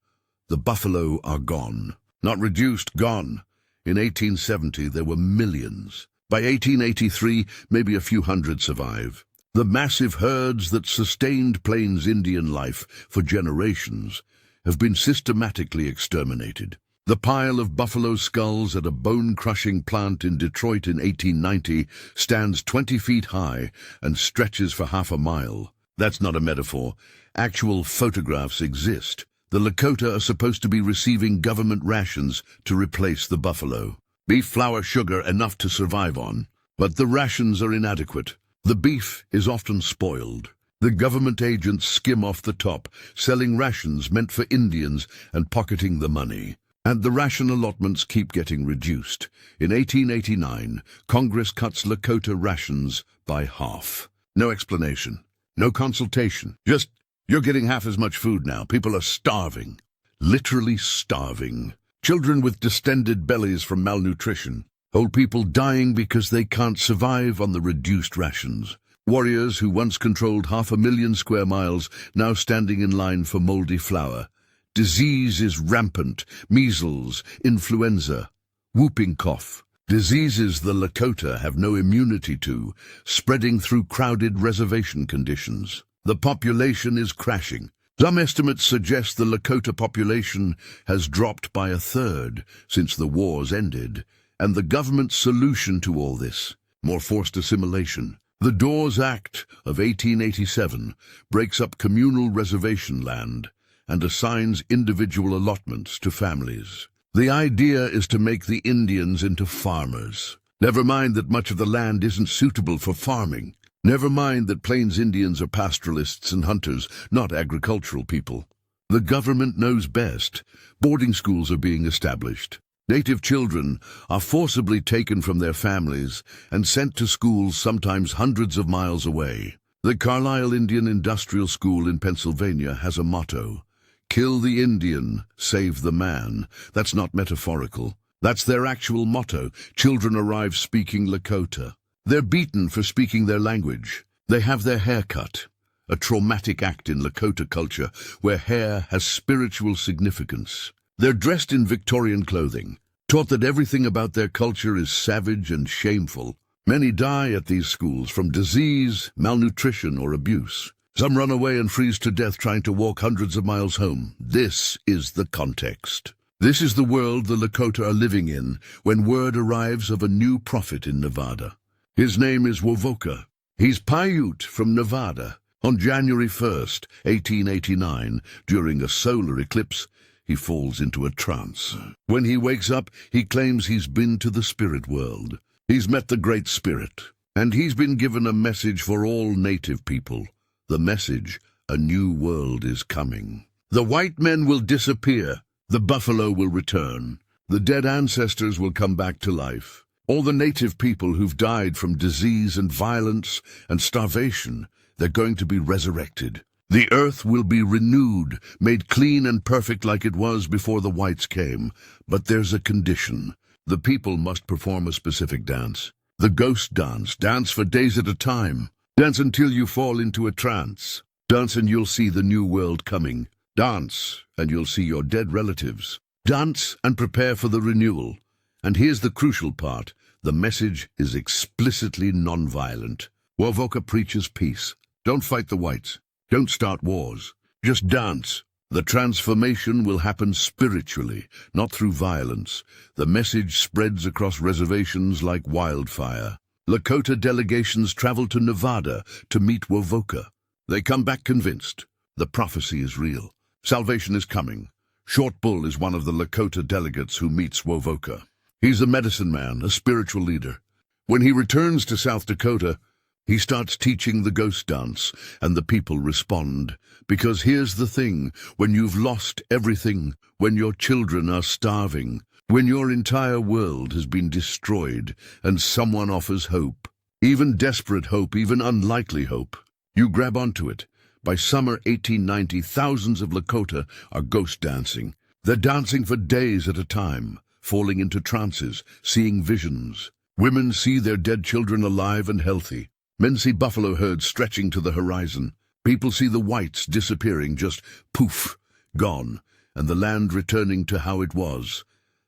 The buffalo are gone. Not reduced, gone. In 1870, there were millions. By 1883, maybe a few hundred survive. The massive herds that sustained Plains Indian life for generations have been systematically exterminated. The pile of buffalo skulls at a bone-crushing plant in Detroit in 1890 stands 20 feet high and stretches for half a mile. That's not a metaphor. Actual photographs exist. The Lakota are supposed to be receiving government rations to replace the buffalo. Beef, flour, sugar, enough to survive on. But the rations are inadequate. The beef is often spoiled. The government agents skim off the top, selling rations meant for Indians and pocketing the money. And the ration allotments keep getting reduced. In 1889, Congress cuts Lakota rations by half. No explanation, no consultation, just, you're getting half as much food now. People are starving, literally starving. Children with distended bellies from malnutrition. Old people dying because they can't survive on the reduced rations. Warriors who once controlled 500,000 square miles now standing in line for moldy flour. Disease is rampant. Measles, influenza, whooping cough. Diseases the Lakota have no immunity to, spreading through crowded reservation conditions. The population is crashing. Some estimates suggest the Lakota population has dropped by 1/3 since the wars ended. And the government's solution to all this, more forced assimilation. The Dawes Act of 1887 breaks up communal reservation land and assigns individual allotments to families. The idea is to make the Indians into farmers. Never mind that much of the land isn't suitable for farming. Never mind that Plains Indians are pastoralists and hunters, not agricultural people. The government knows best. Boarding schools are being established. Native children are forcibly taken from their families and sent to schools sometimes hundreds of miles away. The Carlisle Indian Industrial School in Pennsylvania has a motto: "Kill the Indian, save the man." That's not metaphorical. That's their actual motto. Children arrive speaking Lakota. They're beaten for speaking their language. They have their hair cut, a traumatic act in Lakota culture where hair has spiritual significance. They're dressed in Victorian clothing, taught that everything about their culture is savage and shameful. Many die at these schools from disease, malnutrition, or abuse. Some run away and freeze to death trying to walk hundreds of miles home. This is the context. This is the world the Lakota are living in when word arrives of a new prophet in Nevada. His name is Wovoka. He's Paiute from Nevada, On January 1st, 1889, during a solar eclipse, he falls into a trance. When he wakes up, he claims he's been to the spirit world. He's met the Great Spirit, and he's been given a message for all native people. The message, a new world is coming. The white men will disappear. The buffalo will return. The dead ancestors will come back to life. All the native people who've died from disease and violence and starvation, they're going to be resurrected. The earth will be renewed, made clean and perfect like it was before the whites came. But there's a condition. The people must perform a specific dance. The ghost dance. Dance for days at a time. Dance until you fall into a trance. Dance and you'll see the new world coming. Dance and you'll see your dead relatives. Dance and prepare for the renewal. And here's the crucial part. The message is explicitly non-violent. Wovoka preaches peace. Don't fight the whites. Don't start wars. Just dance. The transformation will happen spiritually, not through violence. The message spreads across reservations like wildfire. Lakota delegations travel to Nevada to meet Wovoka. They come back convinced. The prophecy is real. Salvation is coming. Short Bull is one of the Lakota delegates who meets Wovoka. He's a medicine man, a spiritual leader. When he returns to South Dakota, he starts teaching the ghost dance, and the people respond. Because here's the thing, when you've lost everything, when your children are starving, when your entire world has been destroyed, and someone offers hope, even desperate hope, even unlikely hope, you grab onto it. By summer 1890, thousands of Lakota are ghost dancing. They're dancing for days at a time, falling into trances, seeing visions. Women see their dead children alive and healthy. Men see buffalo herds stretching to the horizon. People see the whites disappearing, just poof, gone, and the land returning to how it was.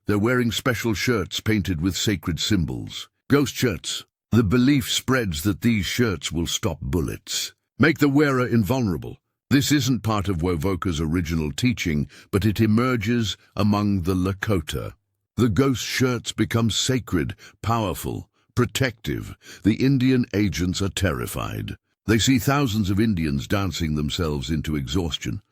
They're wearing special shirts painted with sacred symbols. Ghost shirts. The belief spreads that these shirts will stop bullets, make the wearer invulnerable. This isn't part of Wovoka's original teaching, but it emerges among the Lakota. The ghost shirts become sacred, powerful, protective. The Indian agents are terrified. They see thousands of Indians dancing themselves into exhaustion,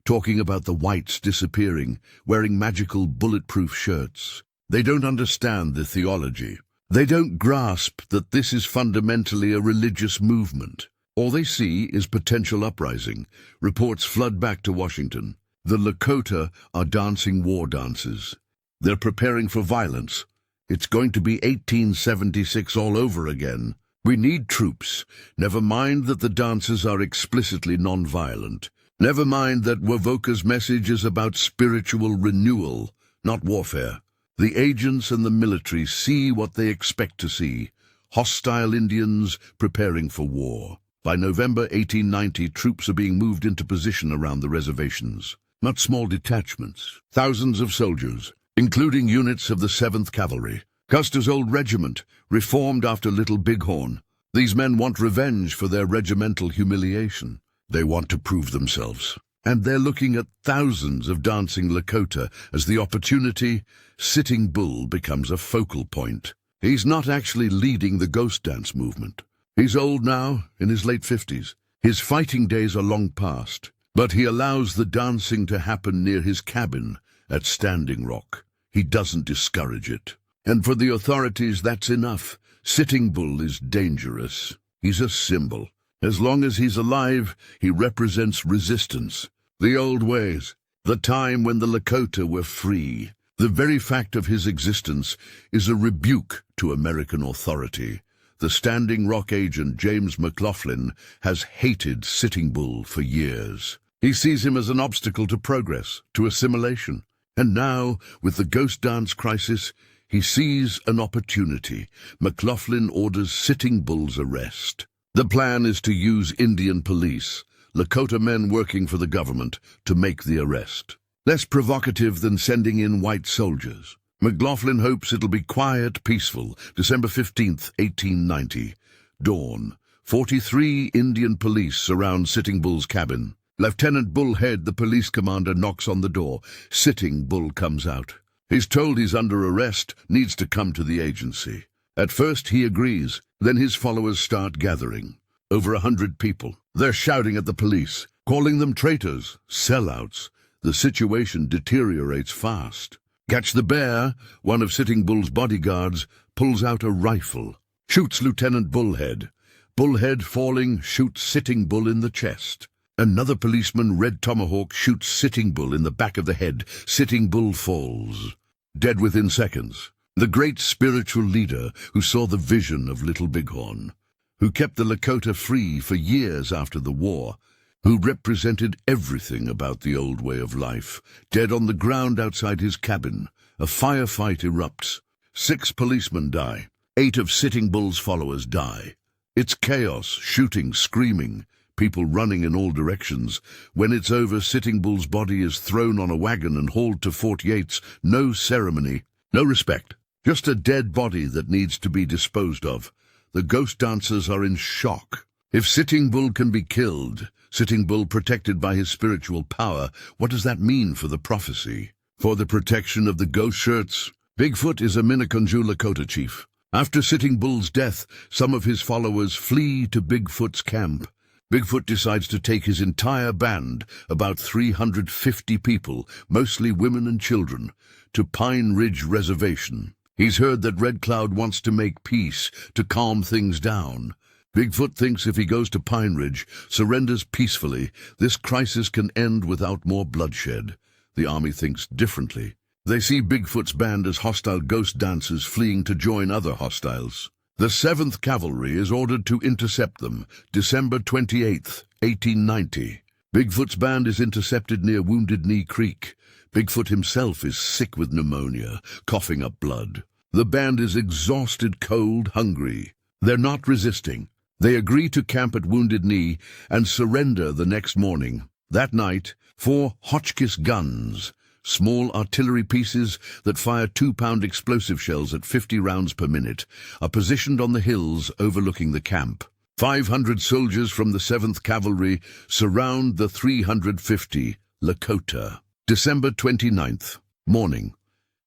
talking about the whites disappearing, wearing magical bulletproof shirts. They don't understand the theology. They don't grasp that this is fundamentally a religious movement. All they see is potential uprising. Reports flood back to Washington. The Lakota are dancing war dances. They're preparing for violence. It's going to be 1876 all over again. We need troops. Never mind that the dances are explicitly non-violent. Never mind that Wovoka's message is about spiritual renewal, not warfare. The agents and the military see what they expect to see. Hostile Indians preparing for war. By November 1890, troops are being moved into position around the reservations. Not small detachments. Thousands of soldiers, including units of the 7th Cavalry. Custer's old regiment, reformed after Little Bighorn. These men want revenge for their regimental humiliation. They want to prove themselves. And they're looking at thousands of dancing Lakota as the opportunity. Sitting Bull becomes a focal point. He's not actually leading the ghost dance movement. He's old now, in his late 50s. His fighting days are long past, but he allows the dancing to happen near his cabin at Standing Rock. He doesn't discourage it. And for the authorities, that's enough. Sitting Bull is dangerous. He's a symbol. As long as he's alive, he represents resistance. The old ways. The time when the Lakota were free. The very fact of his existence is a rebuke to American authority. The Standing Rock agent, James McLaughlin, has hated Sitting Bull for years. He sees him as an obstacle to progress, to assimilation. And now, with the ghost dance crisis, he sees an opportunity. McLaughlin orders Sitting Bull's arrest. The plan is to use Indian police, Lakota men working for the government, to make the arrest. Less provocative than sending in white soldiers. McLaughlin hopes it'll be quiet, peaceful. December 15th, 1890. Dawn. 43 Indian police surround Sitting Bull's cabin. Lieutenant Bullhead, the police commander, knocks on the door. Sitting Bull comes out. He's told he's under arrest, needs to come to the agency. At first he agrees, then his followers start gathering. Over 100 people. They're shouting at the police, calling them traitors, sellouts. The situation deteriorates fast. Catch the Bear, one of Sitting Bull's bodyguards, pulls out a rifle, shoots Lieutenant Bullhead. Bullhead falling, shoots Sitting Bull in the chest. Another policeman, Red Tomahawk, shoots Sitting Bull in the back of the head. Sitting Bull falls, dead within seconds. The great spiritual leader who saw the vision of Little Bighorn, who kept the Lakota free for years after the war, who represented everything about the old way of life, dead on the ground outside his cabin. A firefight erupts. 6 policemen die. 8 of Sitting Bull's followers die. It's chaos, shooting, screaming, people running in all directions. When it's over, Sitting Bull's body is thrown on a wagon and hauled to Fort Yates. No ceremony, no respect, just a dead body that needs to be disposed of. The ghost dancers are in shock. If Sitting Bull can be killed, Sitting Bull protected by his spiritual power, what does that mean for the prophecy? For the protection of the ghost shirts? Bigfoot is a Minneconjou Lakota chief. After Sitting Bull's death, some of his followers flee to Bigfoot's camp. Bigfoot decides to take his entire band, about 350 people, mostly women and children, to Pine Ridge Reservation. He's heard that Red Cloud wants to make peace, to calm things down. Bigfoot thinks if he goes to Pine Ridge, surrenders peacefully, this crisis can end without more bloodshed. The army thinks differently. They see Bigfoot's band as hostile ghost dancers fleeing to join other hostiles. The 7th Cavalry is ordered to intercept them, December 28, 1890. Bigfoot's band is intercepted near Wounded Knee Creek. Bigfoot himself is sick with pneumonia, coughing up blood. The band is exhausted, cold, hungry. They're not resisting. They agree to camp at Wounded Knee and surrender the next morning. That night, 4 Hotchkiss guns, small artillery pieces that fire 2-pound explosive shells at 50 rounds per minute, are positioned on the hills overlooking the camp. 500 soldiers from the 7th Cavalry surround the 350 Lakota. December 29th, morning.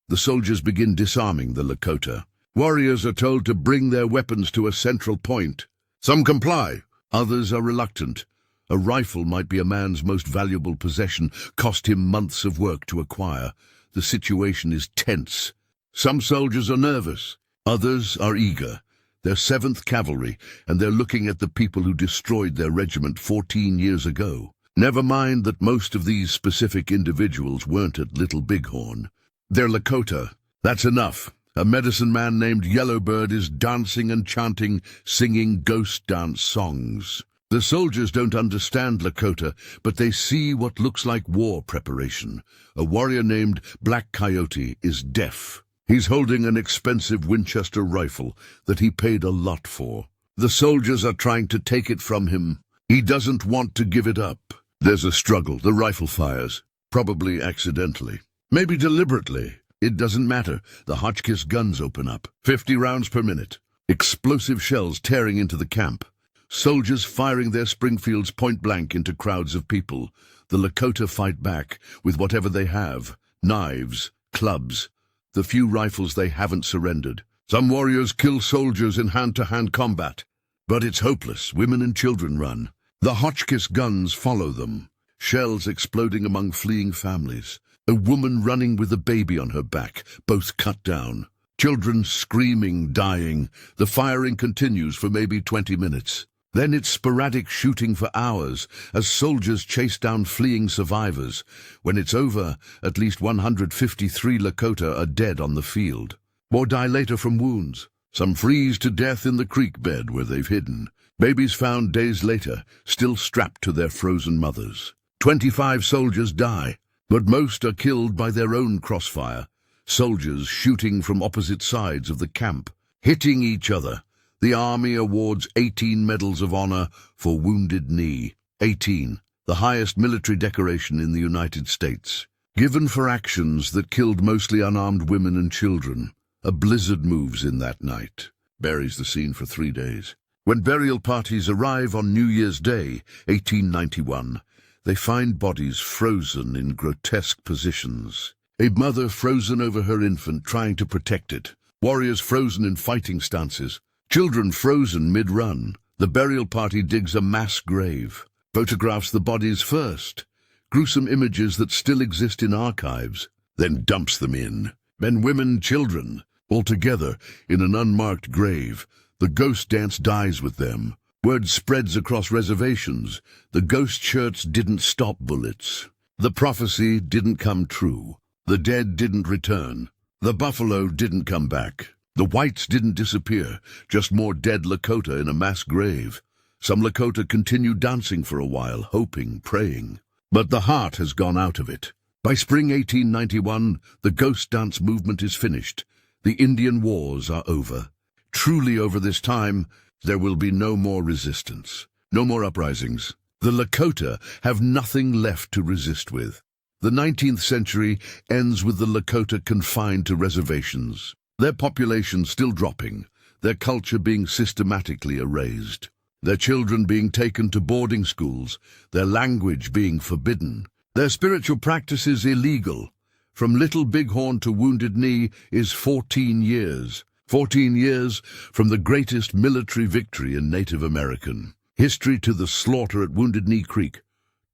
The soldiers begin disarming the Lakota. Warriors are told to bring their weapons to a central point. Some comply, others are reluctant. A rifle might be a man's most valuable possession, cost him months of work to acquire. The situation is tense. Some soldiers are nervous, others are eager. They're 7th Cavalry, and they're looking at the people who destroyed their regiment 14 years ago. Never mind that most of these specific individuals weren't at Little Bighorn. They're Lakota. That's enough. A medicine man named Yellowbird is dancing and chanting, singing ghost dance songs. The soldiers don't understand Lakota, but they see what looks like war preparation. A warrior named Black Coyote is deaf. He's holding an expensive Winchester rifle that he paid a lot for. The soldiers are trying to take it from him. He doesn't want to give it up. There's a struggle. The rifle fires, probably accidentally, maybe deliberately. It doesn't matter. The Hotchkiss guns open up. 50 rounds per minute. Explosive shells tearing into the camp. Soldiers firing their Springfields point-blank into crowds of people. The Lakota fight back with whatever they have. Knives, clubs, the few rifles they haven't surrendered. Some warriors kill soldiers in hand-to-hand combat. But it's hopeless. Women and children run. The Hotchkiss guns follow them. Shells exploding among fleeing families. A woman running with a baby on her back, both cut down. Children screaming, dying. The firing continues for maybe 20 minutes. Then it's sporadic shooting for hours as soldiers chase down fleeing survivors. When it's over, at least 153 Lakota are dead on the field, or die later from wounds. Some freeze to death in the creek bed where they've hidden. Babies found days later, still strapped to their frozen mothers. 25 soldiers die, but most are killed by their own crossfire. Soldiers shooting from opposite sides of the camp, hitting each other. The Army awards 18 Medals of Honor for Wounded Knee. 18, the highest military decoration in the United States. Given for actions that killed mostly unarmed women and children. A blizzard moves in that night, buries the scene for 3 days. When burial parties arrive on New Year's Day, 1891, they find bodies frozen in grotesque positions. A mother frozen over her infant trying to protect it. Warriors frozen in fighting stances. Children frozen mid-run. The burial party digs a mass grave, photographs the bodies first, gruesome images that still exist in archives, then dumps them in. Men, women, children, all together in an unmarked grave. The ghost dance dies with them. Word spreads across reservations. The ghost shirts didn't stop bullets. The prophecy didn't come true. The dead didn't return. The buffalo didn't come back. The whites didn't disappear, just more dead Lakota in a mass grave. Some Lakota continued dancing for a while, hoping, praying. But the heart has gone out of it. By spring 1891, the ghost dance movement is finished. The Indian Wars are over. Truly over this time, there will be no more resistance, no more uprisings. The Lakota have nothing left to resist with. The 19th century ends with the Lakota confined to reservations, their population still dropping, their culture being systematically erased, their children being taken to boarding schools, their language being forbidden, their spiritual practices illegal. From Little Bighorn to Wounded Knee is 14 years. 14 years from the greatest military victory in Native American history to the slaughter at Wounded Knee Creek.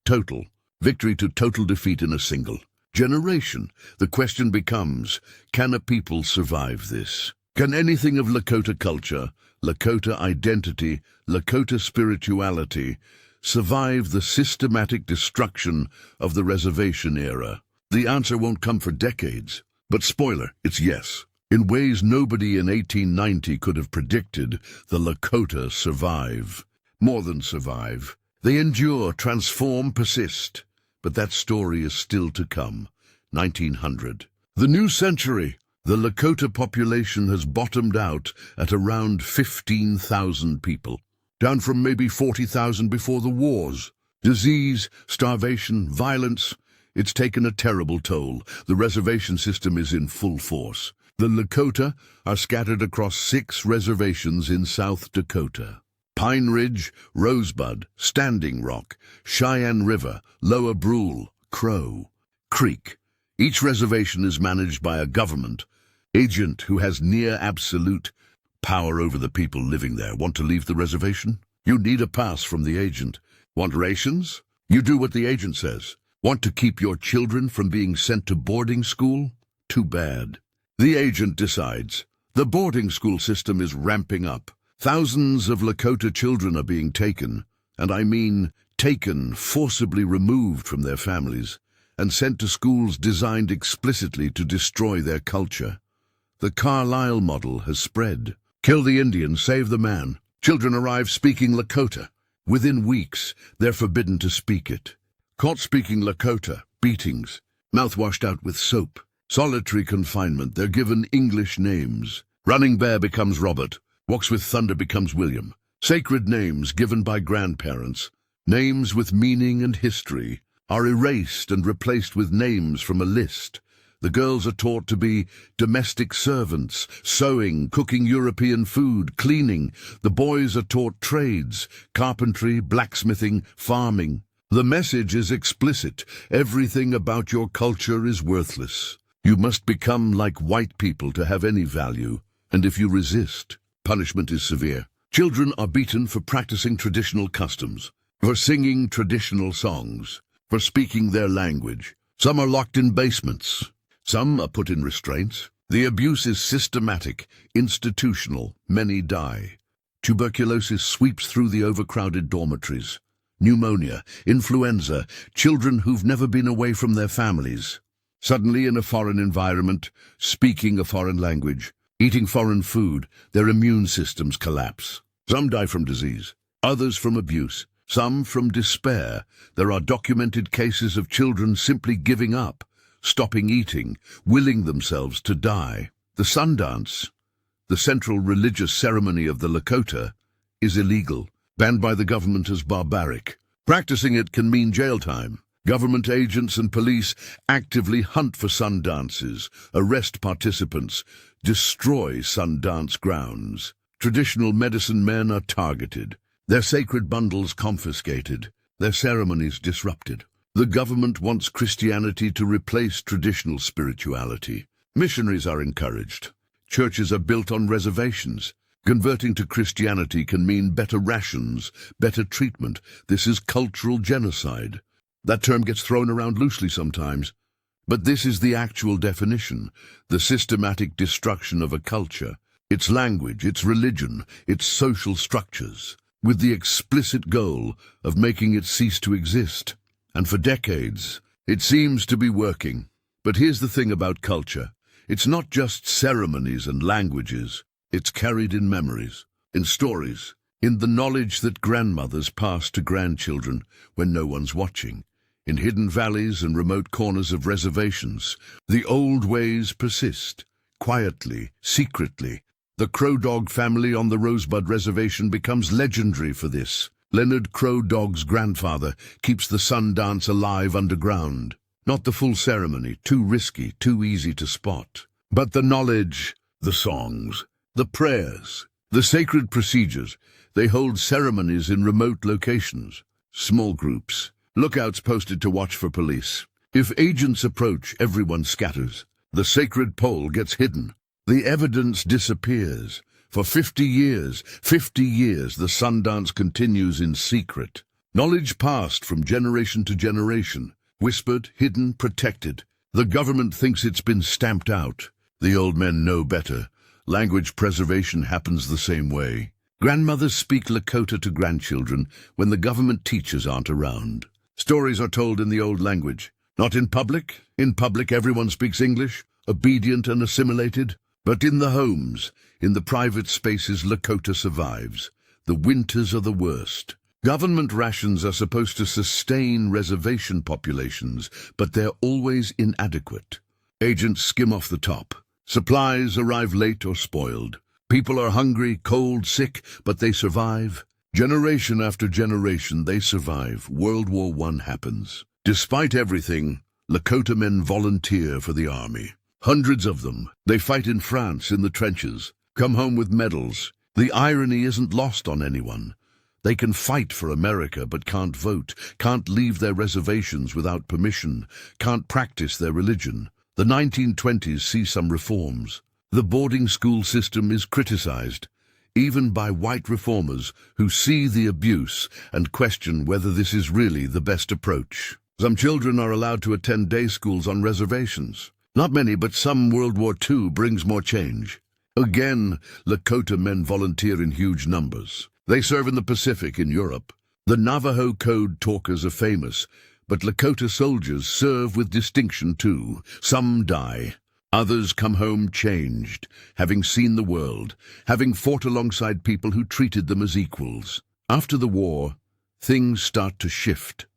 Total victory to total defeat in a single generation. The question becomes, can a people survive this? Can anything of Lakota culture, Lakota identity, Lakota spirituality survive the systematic destruction of the reservation era? The answer won't come for decades, but spoiler, it's yes. In ways nobody in 1890 could have predicted, the Lakota survive. More than survive. They endure, transform, persist. But that story is still to come. 1900. The new century. The Lakota population has bottomed out at around 15,000 people, down from maybe 40,000 before the wars. Disease, starvation, violence. It's taken a terrible toll. The reservation system is in full force. The Lakota are scattered across 6 reservations in South Dakota. Pine Ridge, Rosebud, Standing Rock, Cheyenne River, Lower Brule, Crow Creek. Each reservation is managed by a government agent who has near absolute power over the people living there. Want to leave the reservation? You need a pass from the agent. Want rations? You do what the agent says. Want to keep your children from being sent to boarding school? Too bad. The agent decides. The boarding school system is ramping up. Thousands of Lakota children are being taken, and I mean taken, forcibly removed from their families, and sent to schools designed explicitly to destroy their culture. The Carlisle model has spread. Kill the Indian, save the man. Children arrive speaking Lakota. Within weeks, they're forbidden to speak it. Caught speaking Lakota, beatings, mouth washed out with soap. Solitary confinement, they're given English names. Running Bear becomes Robert. Walks with Thunder becomes William. Sacred names given by grandparents, names with meaning and history, are erased and replaced with names from a list. The girls are taught to be domestic servants, sewing, cooking European food, cleaning. The boys are taught trades, carpentry, blacksmithing, farming. The message is explicit. Everything about your culture is worthless. You must become like white people to have any value, and if you resist, punishment is severe. Children are beaten for practicing traditional customs, for singing traditional songs, for speaking their language. Some are locked in basements. Some are put in restraints. The abuse is systematic, institutional. Many die. Tuberculosis sweeps through the overcrowded dormitories. Pneumonia, influenza, children who've never been away from their families. Suddenly in a foreign environment, speaking a foreign language, eating foreign food, their immune systems collapse. Some die from disease, others from abuse, some from despair. There are documented cases of children simply giving up, stopping eating, willing themselves to die. The Sundance, the central religious ceremony of the Lakota, is illegal, banned by the government as barbaric. Practicing it can mean jail time. Government agents and police actively hunt for Sundances, arrest participants, destroy Sundance grounds. Traditional medicine men are targeted, their sacred bundles confiscated, their ceremonies disrupted. The government wants Christianity to replace traditional spirituality. Missionaries are encouraged. Churches are built on reservations. Converting to Christianity can mean better rations, better treatment. This is cultural genocide. That term gets thrown around loosely sometimes, but this is the actual definition, the systematic destruction of a culture, its language, its religion, its social structures, with the explicit goal of making it cease to exist. And for decades, it seems to be working. But here's the thing about culture. It's not just ceremonies and languages. It's carried in memories, in stories, in the knowledge that grandmothers pass to grandchildren when no one's watching. In hidden valleys and remote corners of reservations, the old ways persist, quietly, secretly. The Crow Dog family on the Rosebud Reservation becomes legendary for this. Leonard Crow Dog's grandfather keeps the sun dance alive underground. Not the full ceremony, too risky, too easy to spot. But the knowledge, the songs, the prayers, the sacred procedures. They hold ceremonies in remote locations, small groups, lookouts posted to watch for police. If agents approach, everyone scatters. The sacred pole gets hidden. The evidence disappears. For 50 years, the Sundance continues in secret. Knowledge passed from generation to generation, whispered, hidden, protected. The government thinks it's been stamped out. The old men know better. Language preservation happens the same way. Grandmothers speak Lakota to grandchildren when the government teachers aren't around. Stories are told in the old language. Not in public. In public, everyone speaks English, obedient and assimilated. But in the homes, in the private spaces, Lakota survives. The winters are the worst. Government rations are supposed to sustain reservation populations, but they're always inadequate. Agents skim off the top. Supplies arrive late or spoiled. People are hungry, cold, sick, but they survive. Generation after generation, they survive. World War I happens. Despite everything, Lakota men volunteer for the army. Hundreds of them. They fight in France, in the trenches, come home with medals. The irony isn't lost on anyone. They can fight for America but can't vote, can't leave their reservations without permission, can't practice their religion. The 1920s see some reforms. The boarding school system is criticized, even by white reformers who see the abuse and question whether this is really the best approach. Some children are allowed to attend day schools on reservations. Not many, but some. World War II brings more change. Again, Lakota men volunteer in huge numbers. They serve in the Pacific, in Europe. The Navajo code talkers are famous, but Lakota soldiers serve with distinction too. Some die. Others come home changed, having seen the world, having fought alongside people who treated them as equals. After the war, things start to shift.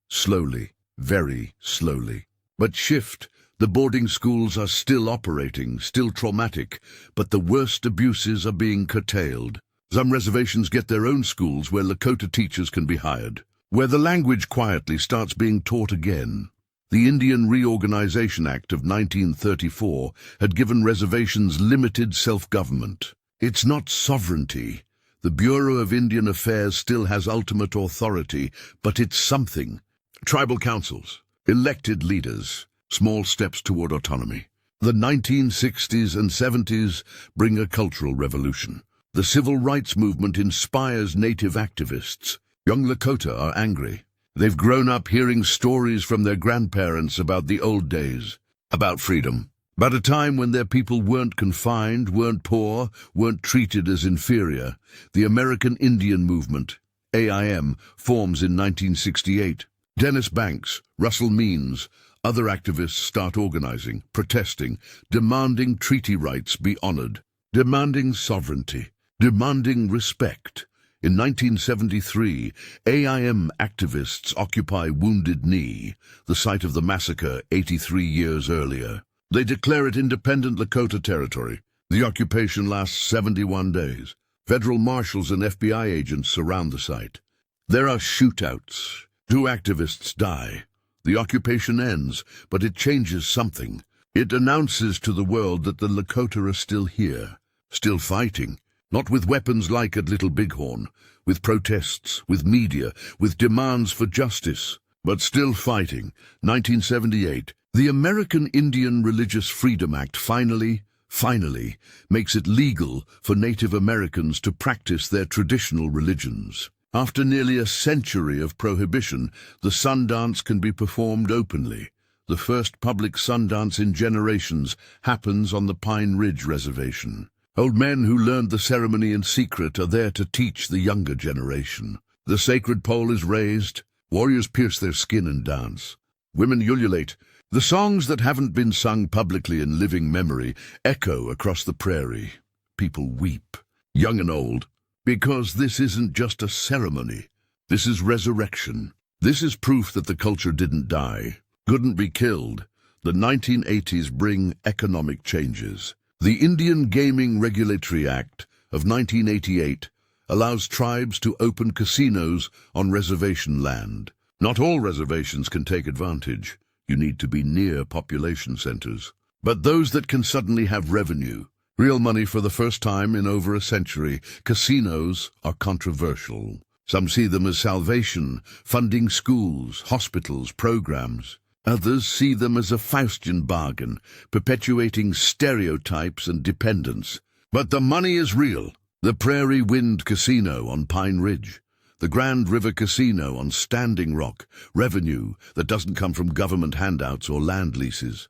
Slowly, very slowly. But shift. The boarding schools are still operating, still traumatic, but the worst abuses are being curtailed. Some reservations get their own schools where Lakota teachers can be hired, where the language quietly starts being taught again. The Indian Reorganization Act of 1934 had given reservations limited self-government. It's not sovereignty. The Bureau of Indian Affairs still has ultimate authority, but it's something. Tribal councils, elected leaders, small steps toward autonomy. The 1960s and 70s bring a cultural revolution. The civil rights movement inspires native activists. Young Lakota are angry. They've grown up hearing stories from their grandparents about the old days, about freedom, about a time when their people weren't confined, weren't poor, weren't treated as inferior. The American Indian Movement, AIM, forms in 1968. Dennis Banks, Russell Means, other activists start organizing, protesting, demanding treaty rights be honored, demanding sovereignty, demanding respect. In 1973, AIM activists occupy Wounded Knee, the site of the massacre 83 years earlier. They declare it independent Lakota territory. The occupation lasts 71 days. Federal marshals and FBI agents surround the site. There are shootouts. 2 activists die. The occupation ends, but it changes something. It announces to the world that the Lakota are still here, still fighting. Not with weapons like at Little Bighorn, with protests, with media, with demands for justice, but still fighting. 1978, the American Indian Religious Freedom Act finally finally, makes it legal for Native Americans to practice their traditional religions. After nearly a century of prohibition, the sun dance can be performed openly. The first public sun dance in generations happens on the Pine Ridge Reservation. Old men who learned the ceremony in secret are there to teach the younger generation. The sacred pole is raised, warriors pierce their skin and dance. Women ululate. The songs that haven't been sung publicly in living memory echo across the prairie. People weep, young and old, because this isn't just a ceremony. This is resurrection. This is proof that the culture didn't die, couldn't be killed. The 1980s bring economic changes. The Indian Gaming Regulatory Act of 1988 allows tribes to open casinos on reservation land. Not all reservations can take advantage. You need to be near population centers. But those that can suddenly have revenue, real money for the first time in over a century, casinos are controversial. Some see them as salvation, funding schools, hospitals, programs. Others see them as a Faustian bargain, perpetuating stereotypes and dependence. But the money is real. The Prairie Wind Casino on Pine Ridge, the Grand River Casino on Standing Rock, revenue that doesn't come from government handouts or land leases.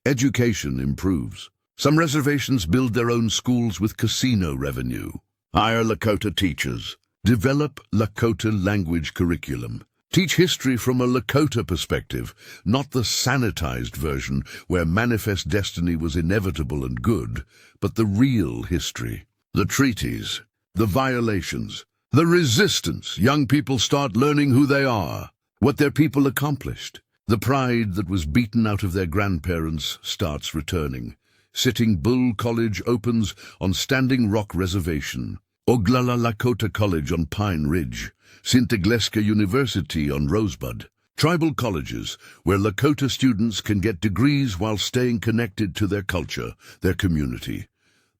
Education improves. Some reservations build their own schools with casino revenue. Hire Lakota teachers. Develop Lakota language curriculum. Teach history from a Lakota perspective, not the sanitized version where manifest destiny was inevitable and good, but the real history. The treaties, the violations, the resistance. Young people start learning who they are, what their people accomplished. The pride that was beaten out of their grandparents starts returning. Sitting Bull College opens on Standing Rock Reservation. Oglala Lakota College on Pine Ridge. Sintagleska University on Rosebud. Tribal colleges where Lakota students can get degrees while staying connected to their culture, their community.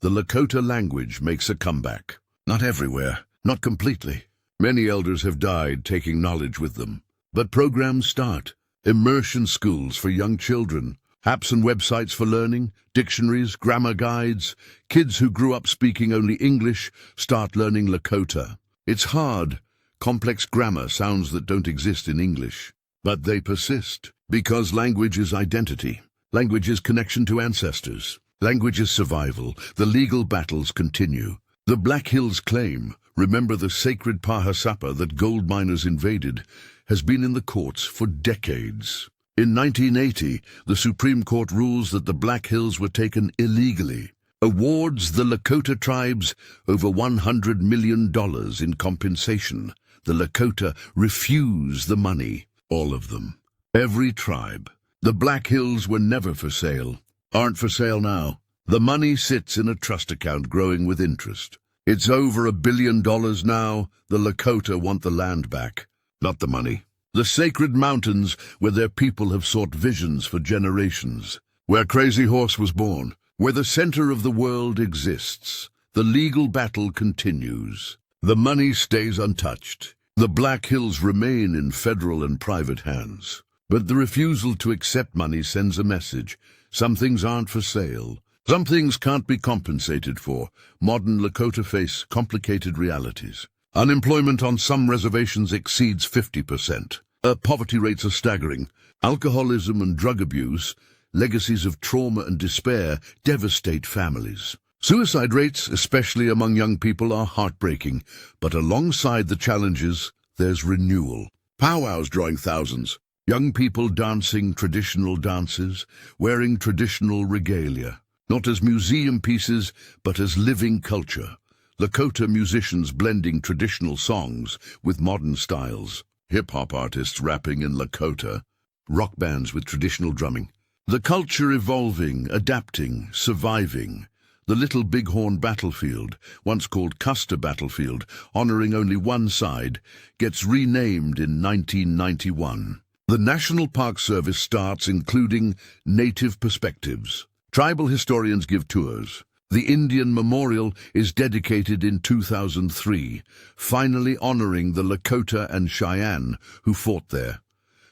The Lakota language makes a comeback. Not everywhere. Not completely. Many elders have died taking knowledge with them. But programs start. Immersion schools for young children. Apps and websites for learning. Dictionaries, grammar guides. Kids who grew up speaking only English start learning Lakota. It's hard. Complex grammar sounds that don't exist in English. But they persist. Because language is identity. Language is connection to ancestors. Language is survival. The legal battles continue. The Black Hills claim, remember the sacred Pahasapa that gold miners invaded, has been in the courts for decades. In 1980, the Supreme Court rules that the Black Hills were taken illegally, awards the Lakota tribes over $100 million in compensation. The Lakota refuse the money, all of them. Every tribe. The Black Hills were never for sale, aren't for sale now. The money sits in a trust account growing with interest. It's over $1 billion now. The Lakota want the land back, not the money. The sacred mountains where their people have sought visions for generations. Where Crazy Horse was born. Where the center of the world exists. The legal battle continues. The money stays untouched. The Black Hills remain in federal and private hands. But the refusal to accept money sends a message. Some things aren't for sale. Some things can't be compensated for. Modern Lakota face complicated realities. Unemployment on some reservations exceeds 50%. Poverty rates are staggering. Alcoholism and drug abuse, legacies of trauma and despair, devastate families. Suicide rates, especially among young people, are heartbreaking. But alongside the challenges, there's renewal. Powwows drawing thousands. Young people dancing traditional dances, wearing traditional regalia. Not as museum pieces, but as living culture. Lakota musicians blending traditional songs with modern styles. Hip-hop artists rapping in Lakota. Rock bands with traditional drumming. The culture evolving, adapting, surviving. The Little Bighorn battlefield, once called Custer battlefield, honoring only one side, gets renamed in 1991. The National Park Service starts including native perspectives. Tribal historians give tours. The Indian Memorial is dedicated in 2003, finally honoring the Lakota and Cheyenne who fought there.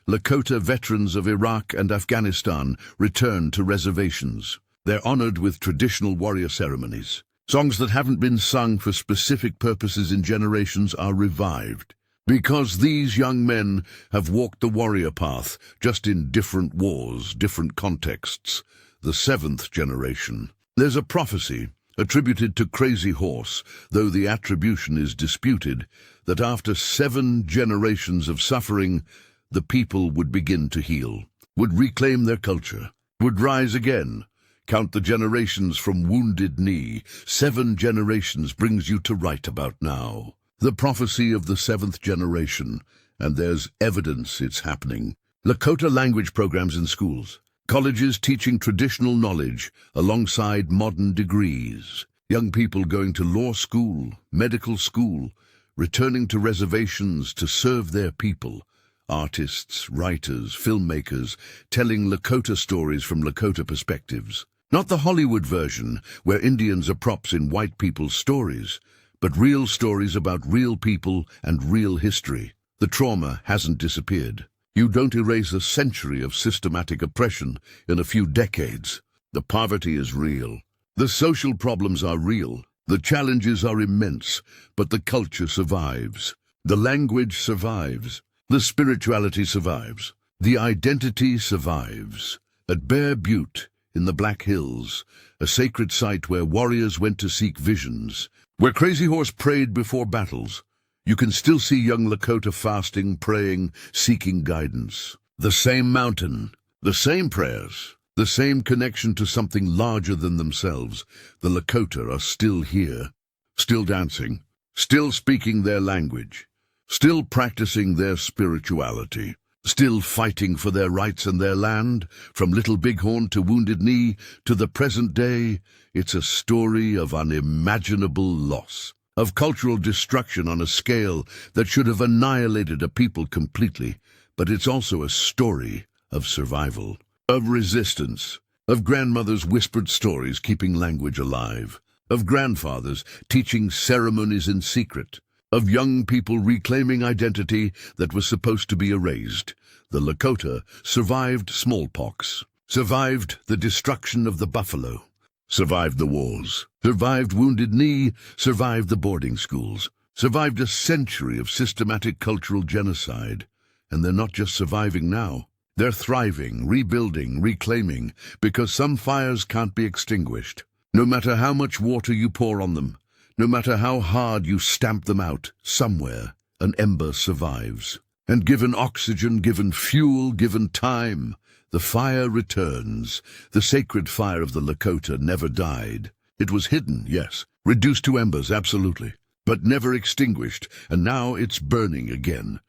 Lakota veterans of Iraq and Afghanistan return to reservations. They're honored with traditional warrior ceremonies. Songs that haven't been sung for specific purposes in generations are revived. Because these young men have walked the warrior path, just in different wars, different contexts. The seventh generation. There's a prophecy, attributed to Crazy Horse, though the attribution is disputed, that after 7 generations of suffering, the people would begin to heal, would reclaim their culture, would rise again. Count the generations from Wounded Knee. 7 generations brings you to right about now. The prophecy of the 7th generation, and there's evidence it's happening. Lakota language programs in schools. Colleges teaching traditional knowledge alongside modern degrees. Young people going to law school, medical school, returning to reservations to serve their people. Artists, writers, filmmakers, telling Lakota stories from Lakota perspectives. Not the Hollywood version, where Indians are props in white people's stories, but real stories about real people and real history. The trauma hasn't disappeared. You don't erase a century of systematic oppression in a few decades. The poverty is real. The social problems are real. The challenges are immense, but the culture survives. The language survives. The spirituality survives. The identity survives. At Bear Butte, in the Black Hills, a sacred site where warriors went to seek visions, where Crazy Horse prayed before battles, you can still see young Lakota fasting, praying, seeking guidance. The same mountain, the same prayers, the same connection to something larger than themselves. The Lakota are still here, still dancing, still speaking their language, still practicing their spirituality, still fighting for their rights and their land. From Little Bighorn to Wounded Knee to the present day, it's a story of unimaginable loss, of cultural destruction on a scale that should have annihilated a people completely, but it's also a story of survival, of resistance, of grandmothers' whispered stories keeping language alive, of grandfathers teaching ceremonies in secret, of young people reclaiming identity that was supposed to be erased. The Lakota survived smallpox, survived the destruction of the buffalo, survived the wars, survived Wounded Knee, survived the boarding schools, survived a century of systematic cultural genocide. And they're not just surviving now. They're thriving, rebuilding, reclaiming, because some fires can't be extinguished. No matter how much water you pour on them, no matter how hard you stamp them out, somewhere an ember survives. And given oxygen, given fuel, given time, the fire returns. The sacred fire of the Lakota never died. It was hidden, yes, reduced to embers, absolutely, but never extinguished, and now it's burning again.